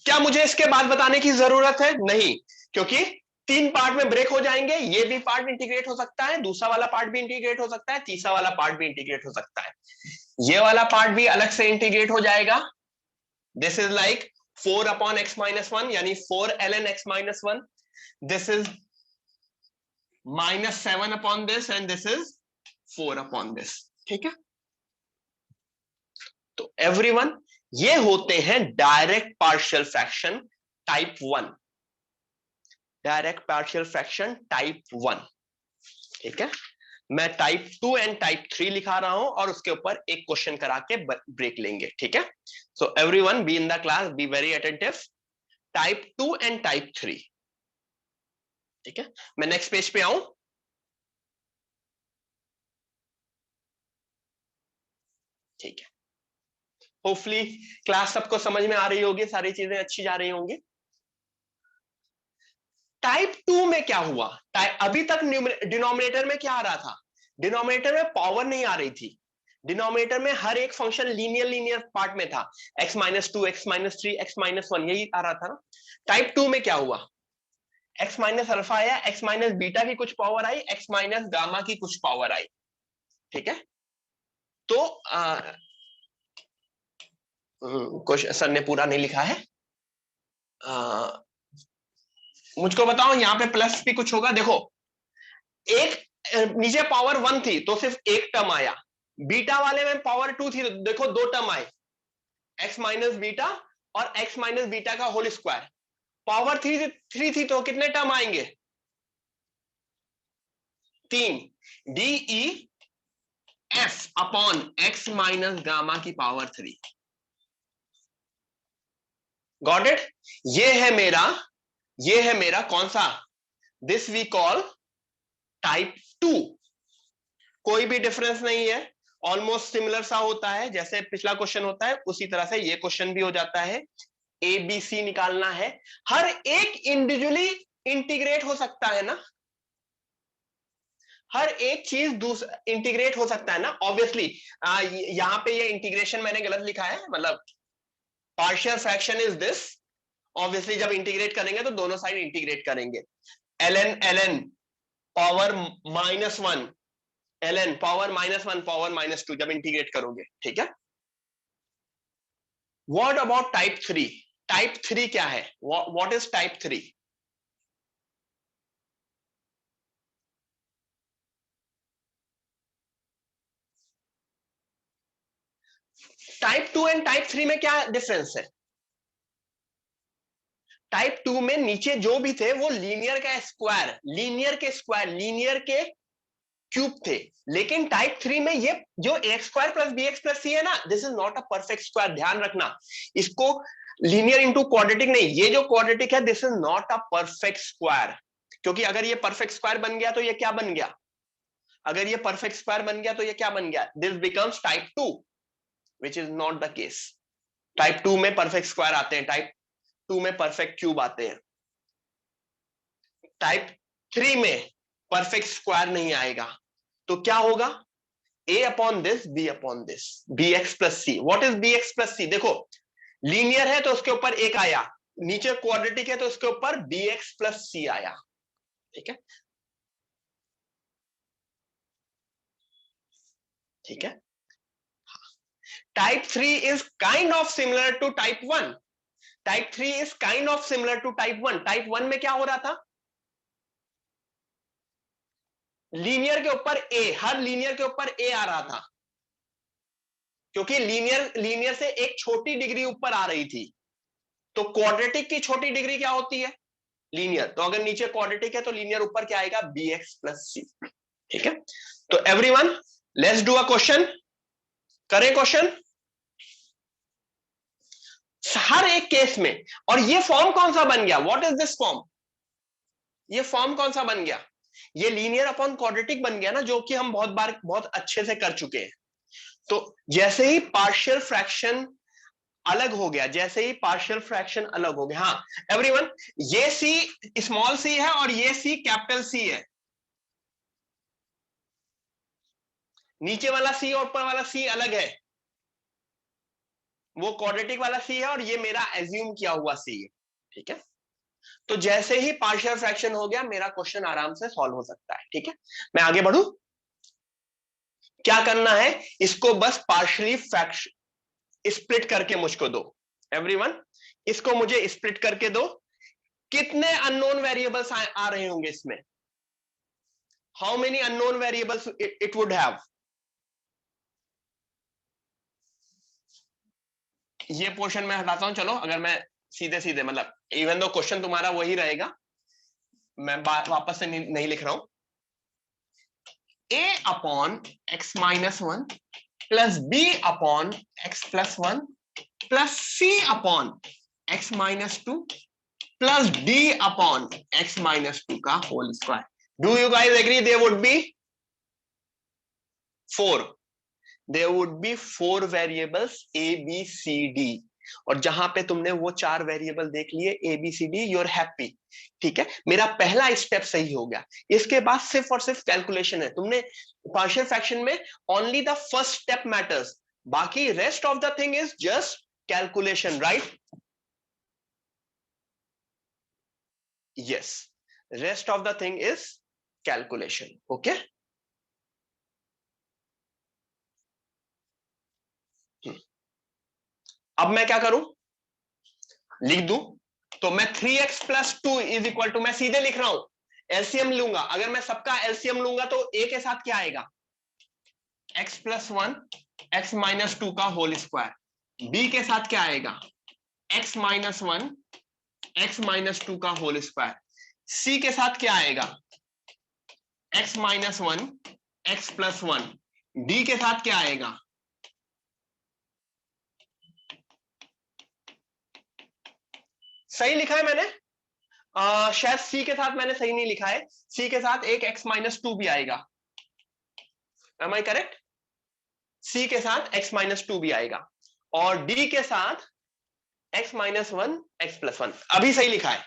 क्या मुझे इसके बाद बताने की जरूरत है? नहीं, क्योंकि 3 पार्ट में ब्रेक हो जाएंगे। ये भी पार्ट इंटीग्रेट हो सकता है, दूसरा वाला पार्ट भी इंटीग्रेट हो सकता है, तीसरा वाला पार्ट भी इंटीग्रेट हो सकता है, ये वाला पार्ट भी अलग से इंटीग्रेट हो जाएगा। This is like 4 upon x minus 1 यानी 4 ln x minus 1। This is -7 upon this and this is 4 upon this. ठीक है, तो एवरीवन ये होते हैं direct partial fraction type 1। Direct partial fraction type 1। ठीक है, मैं टाइप 2 एंड टाइप 3 लिखा रहा हूं और उसके ऊपर एक क्वेश्चन करा के ब्रेक लेंगे। ठीक है, so everyone be in the class, be very attentive. Type 2 and type 3। ठीक है, मैं नेक्स्ट पेज पे आऊं। ठीक है, होपफुली क्लास सबको समझ में आ रही होगी, सारी चीजें अच्छी जा रही होंगी। टाइप 2 में क्या हुआ? अभी तक डिनोमिनेटर में क्या आ रहा था? डिनोमिनेटर में पावर नहीं आ रही थी, डिनोमिनेटर में हर एक फंक्शन लीनियर पार्ट में था, x-2, x-3, x-1, यही आ रहा था ना। टाइप 2 में क्या हुआ? x माइनस अल्फा आया, x माइनस बीटा की कुछ पावर आई, x माइनस गामा की कुछ पावर आई, ठीक है। तो क्वेश्चन सर ने पूरा नहीं लिखा है, मुझको बताओ, यहाँ पे प्लस भी कुछ होगा। देखो, एक नीचे पावर 1 थी तो सिर्फ एक टर्म आया, बीटा वाले में पावर 2 थी तो देखो 2 टर्म आए, x माइनस बीटा और x माइनस बीटा का होल स्क्वायर। पावर 3 थी तो कितने टर्म आएंगे? 3, D E F upon x minus gamma की पावर 3। Got it? ये है मेरा कौन सा? This we call type 2। कोई भी डिफरेंस नहीं है, ऑलमोस्ट सिमिलर सा होता है, जैसे पिछला क्वेश्चन होता है उसी तरह से ये क्वेश्चन भी हो जाता है। ए बी सी निकालना है, हर एक इंडिविजुअली इंटीग्रेट हो सकता है ना, हर एक चीज इंटीग्रेट हो सकता है ना, ऑब्वियसली। यहां पे ये इंटीग्रेशन मैंने गलत लिखा है, मतलब partial fraction is this, obviously जब इंटीग्रेट करेंगे तो दोनों साइड इंटीग्रेट करेंगे। ln power -1, ln power -1 power -2 जब इंटीग्रेट करोगे, ठीक है। What about type 3? टाइप 3 क्या है? What is type 3? Type 2 and type 3 में क्या डिफरेंस है? टाइप 2 में नीचे जो भी थे वो लीनियर के क्यूब थे, लेकिन टाइप 3 में ये जो x square plus b x plus c है ना, this is not a perfect square. ध्यान रखना, इसको लीनियर इंटू क्वाड्रेटिक नहीं, ये जो क्वाड्रेटिक है this is not a perfect square, क्योंकि अगर ये परफेक्ट स्क्वायर बन गया तो ये क्या बन गया? अगर ये परफेक्ट स्क्वायर बन गया तो ये क्या बन गया? This becomes type 2, which is not the case. Type 2 में परफेक्ट स्क्वायर आते हैं, टाइप 2 में परफेक्ट क्यूब आते हैं, टाइप 3 में परफेक्ट स्क्वायर नहीं आएगा। तो क्या होगा? a upon this, b upon this, bx plus c. What is bx plus c? देखो, लीनियर है तो उसके ऊपर एक आया, नीचे क्वाड्रेटिक है तो उसके ऊपर bx प्लस सी आया, ठीक है, ठीक है। Type 3 is kind of similar to type 1। Type 3 is kind of similar to type 1। Type 1 में क्या हो रहा था? लीनियर के ऊपर ए, हर लीनियर के ऊपर ए आ रहा था, क्योंकि लीनियर से एक छोटी डिग्री ऊपर आ रही थी। तो क्वाड्रेटिक की छोटी डिग्री क्या होती है? लीनियर। तो अगर नीचे क्वाड्रेटिक है तो लीनियर ऊपर क्या आएगा? bx प्लस सी, ठीक है। तो everyone, let's do a question. करें क्वेश्चन हर एक केस में। और ये फॉर्म कौन सा बन गया? What is this form? ये फॉर्म कौन सा बन गया? ये लीनियर अपॉन क्वाड्रेटिक बन गया ना, जो कि हम बहुत बार बहुत अच्छे से कर चुके हैं। तो जैसे ही पार्शियल फ्रैक्शन अलग हो गया, जैसे ही पार्शियल फ्रैक्शन अलग हो गया, हाँ एवरीवन, ये सी स्मॉल सी है और ये सी कैपिटल सी है, नीचे वाला सी और ऊपर वाला सी अलग है, वो क्वाड्रेटिक वाला सी है और ये मेरा एज्यूम किया हुआ सी है, ठीक है। तो जैसे ही पार्शियल फ्रैक्शन हो गया, मेरा क्वेश्चन आराम से सॉल्व हो सकता है, ठीक है। मैं आगे बढ़ू, क्या करना है? इसको बस पार्शियली फ्रैक्शन स्प्लिट करके मुझको दो। एवरीवन, इसको मुझे स्प्लिट करके दो। कितने अननोन वेरिएबल्स आ रहे होंगे इसमें? How many unknown variables it would have? ये पोर्शन मैं हटाता हूं, चलो, अगर मैं सीधे सीधे, मतलब इवन दो क्वेश्चन तुम्हारा वही रहेगा, मैं वापस से नहीं लिख रहा हूं। a upon x minus 1 plus b upon x plus 1 plus c upon x minus 2 plus d upon x minus 2 का whole square. Do you guys agree? There would be 4, there would be 4 variables a b c d, और जहां पे तुमने वो 4 variable देख लिए A B C D, you are happy. ठीक है, मेरा पहला स्टेप सही हो गया। इसके बाद सिर्फ और सिर्फ कैलकुलेशन है। तुमने पार्शियल फ्रैक्शन में only the first step matters, बाकी rest of the thing is just calculation, right? Yes, rest of the thing is calculation. Okay, अब मैं क्या करूं, लिख दूं? तो मैं 3x plus 2 is equal to, मैं सीधे लिख रहा हूं, एलसीएम लूंगा। अगर मैं सबका एलसीएम लूंगा तो a के साथ क्या आएगा, x प्लस 1 x माइनस 2 का होल स्क्वायर। b के साथ क्या आएगा, x माइनस 1 x माइनस 2 का होल स्क्वायर। c के साथ क्या आएगा, x minus 1 x plus 1। d के साथ क्या आएगा, सही लिखा है मैंने? शायद सी के साथ मैंने सही नहीं लिखा है। सी के साथ एक x माइनस 2 भी आएगा। M I correct? सी के साथ x माइनस 2 भी आएगा और डी के साथ x माइनस 1 x प्लस 1। अभी सही लिखा है?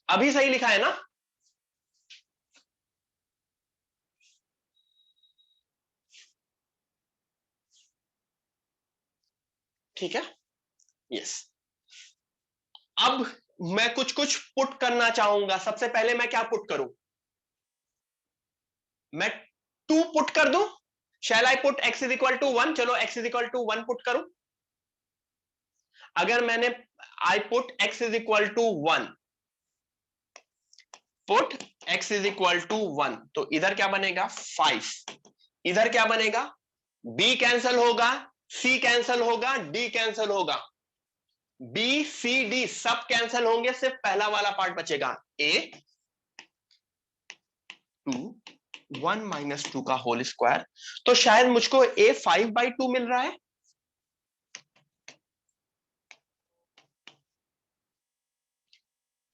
अभी सही लिखा है ना? ठीक है, यस। अब मैं कुछ कुछ पुट करना चाहूंगा। सबसे पहले मैं क्या पुट करूं, मैं 2 पुट कर दूं। Shall I put x is equal to 1? चलो x is equal to 1 put करूं। अगर मैंने I put x is equal to 1, put x is equal to 1, तो इधर क्या बनेगा 5, इधर क्या बनेगा, b कैंसल होगा, c कैंसल होगा, d कैंसल होगा, b c d सब कैंसल होंगे, सिर्फ पहला वाला पार्ट बचेगा, a 2 1 माइनस 2 का होल स्क्वायर। तो शायद मुझको a 5/2 मिल रहा है।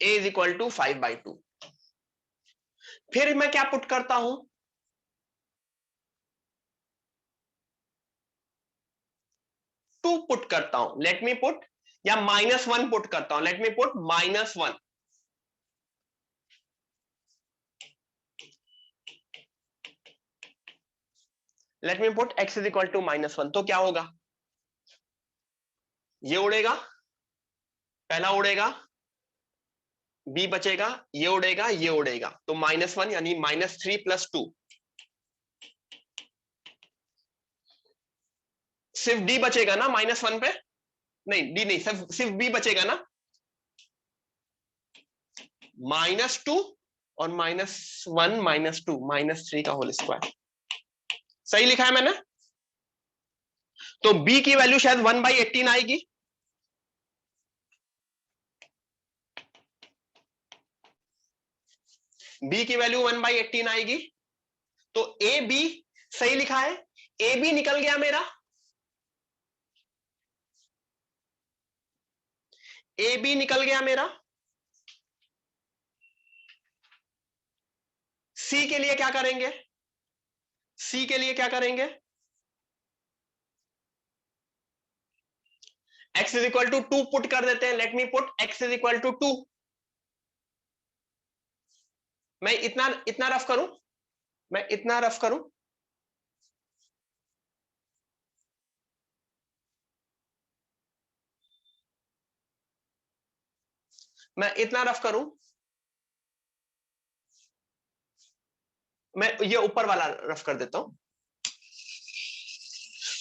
a is equal to 5/2। फिर मैं क्या पुट करता हूं, 2 पुट करता हूं। लेट मी पुट, या -1 पुट करता हूं। Let me put -1। Let me put x is equal to -1। तो क्या होगा, ये उड़ेगा, पहला उड़ेगा, b बचेगा, ये उड़ेगा, ये उड़ेगा, तो -1 यानी -3 + 2। सिर्फ d बचेगा ना -1 पे? नहीं, d नहीं, सिर्फ b बचेगा ना। -2 और -1 -2 -3 का होल स्क्वायर। सही लिखा है मैंने? तो b की वैल्यू शायद 1/18 आएगी। b की वैल्यू 1/18 आएगी। तो ए बी सही लिखा है, ए बी निकल गया मेरा, ए बी निकल गया मेरा। सी के लिए क्या करेंगे, सी के लिए क्या करेंगे, x is equal to 2 put कर देते हैं। Let me put x is equal to 2। मैं इतना रफ करूं, मैं इतना रफ करूं, मैं इतना रफ करूं, मैं ये ऊपर वाला रफ कर देता हूं।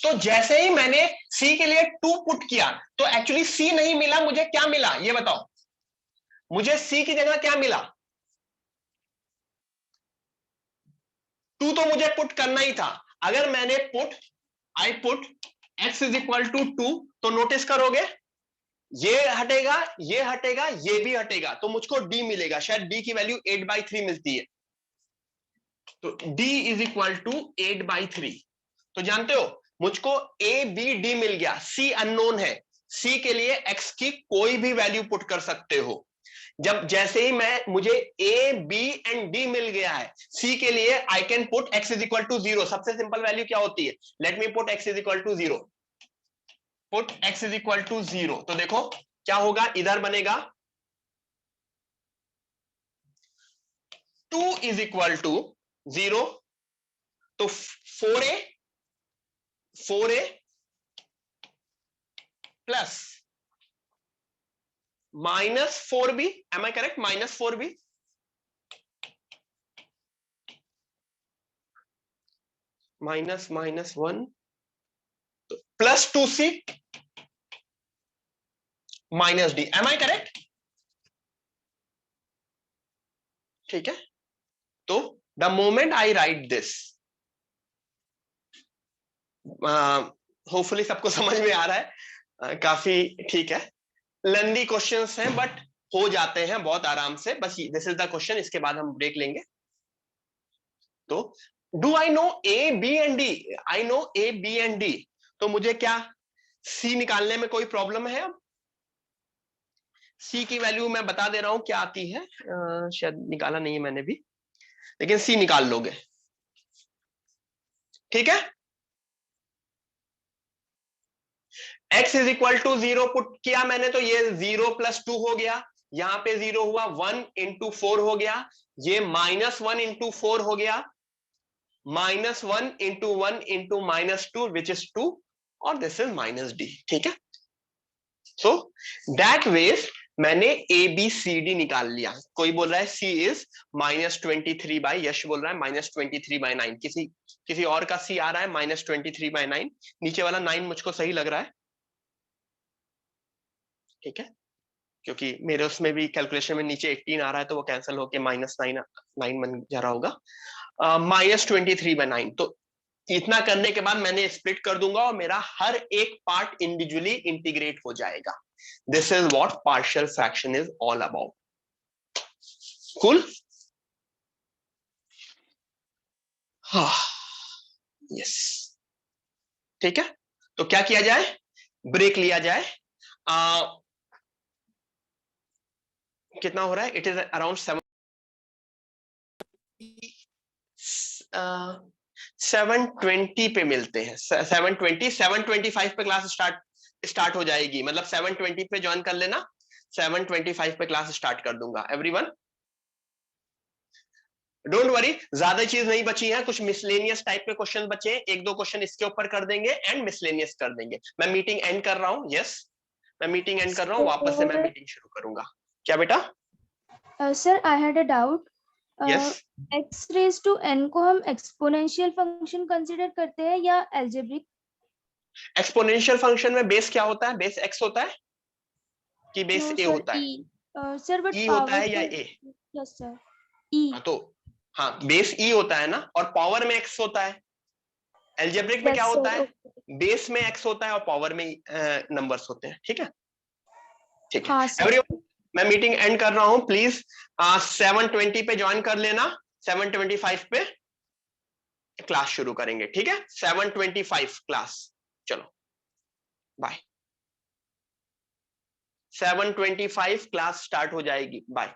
तो जैसे ही मैंने c के लिए 2 पुट किया तो एक्चुअली c नहीं मिला, मुझे क्या मिला ये बताओ, मुझे c की जगह क्या मिला, 2 तो मुझे पुट करना ही था। अगर मैंने I put x is equal to 2, तो नोटिस करोगे ये हटेगा, ये हटेगा, ये भी हटेगा, तो मुझको d मिलेगा। शायद d की वैल्यू 8/3 मिलती है। तो d इज इक्वल टू 8/3। तो जानते हो मुझको a b d मिल गया, c अननोन है, c के लिए x की कोई भी वैल्यू पुट कर सकते हो। जब जैसे ही मुझे ए बी एंड डी मिल गया है, सी के लिए I can put x is equal to 0। सबसे सिंपल वैल्यू क्या होती है? Let me put x is equal to 0, put x is equal to 0। तो देखो क्या होगा, इधर बनेगा 2 इज इक्वल टू 0, तो 4a plus -4b, am I correct? -4b -1 plus 2c -d, am I correct? ठीक है, तो the moment I write this, hopefully सबको समझ में आ रहा है, काफी ठीक है। लेंदी क्वेश्चंस हैं बट हो जाते हैं बहुत आराम से, बस दिस इज द क्वेश्चन, इसके बाद हम ब्रेक लेंगे। तो do I know A B and D? I know A B and D, तो मुझे क्या सी निकालने में कोई प्रॉब्लम है? अब सी की वैल्यू मैं बता दे रहा हूं क्या आती है, शायद निकाला नहीं है मैंने भी, लेकिन सी निकाल लोगे, ठीक है? x is equal to 0 put किया मैंने, तो ये 0 + 2 हो गया, यहां पे 0 हुआ, 1 × 4 हो गया, ये -1 × 4 हो गया, -1 × 1 × -2 विच इज 2, और दिस इज -d, ठीक है? सो दैट वेज मैंने ए बी सी डी निकाल लिया। कोई बोल रहा है सी इज -23 बाई, यश बोल रहा है -23/9, किसी और का सी आ रहा है -23/9, नीचे वाला 9 मुझको सही लग रहा है, ठीक है? क्योंकि मेरे उसमें भी कैलकुलेशन में नीचे 18 आ रहा है, तो वो कैंसिल होके -9 बन जा रहा होगा, -23/9। तो इतना करने के बाद मैंने स्प्लिट कर दूंगा और मेरा हर एक पार्ट इंडिविजुअली इंटीग्रेट हो जाएगा। This is what partial fraction is all about. Cool? Yes, ठीक है। तो क्या किया जाए, ब्रेक लिया जाए। कितना हो रहा है? इट इज अराउंड 720 पे मिलते हैं, 725 पे क्लास स्टार्ट हो जाएगी, मतलब 720 पे ज्वाइन कर लेना, 725 पे क्लास स्टार्ट कर दूंगा। एवरीवन डोंट वरी, ज्यादा चीज नहीं बची है, कुछ मिसलेनियस टाइप के क्वेश्चन बचे हैं, 1-2 क्वेश्चन इसके ऊपर कर देंगे एंड मिसलेनियस कर देंगे। मैं मीटिंग एंड कर रहा हूँ, यस मैं मीटिंग एंड कर रहा हूँ, वापस से मैं मीटिंग शुरू करूंगा। क्या बेटा? Sir I had a doubt. Yes, x raise to n को हम एक्सपोनेंशियल फंक्शन कंसीडर करते हैं या अलजेब्रिक? एक्सपोनेंशियल फंक्शन में बेस क्या होता है? बेस x होता है कि बेस a होता है? सर बट e होता है या a? Yes sir, e। तो हाँ, बेस e होता है ना, और पावर में x होता है। एल्जेब्रिक में क्या होता है? बेस में x होता है और पावर में नंबर्स होते हैं, ठीक है? ठीक है एवरीवन, मैं मीटिंग एंड कर रहा हूं, प्लीज 720 पे ज्वाइन कर लेना, 725 पे क्लास शुरू करेंगे, ठीक है? 725 क्लास, चलो बाय। 725 क्लास स्टार्ट हो जाएगी, बाय।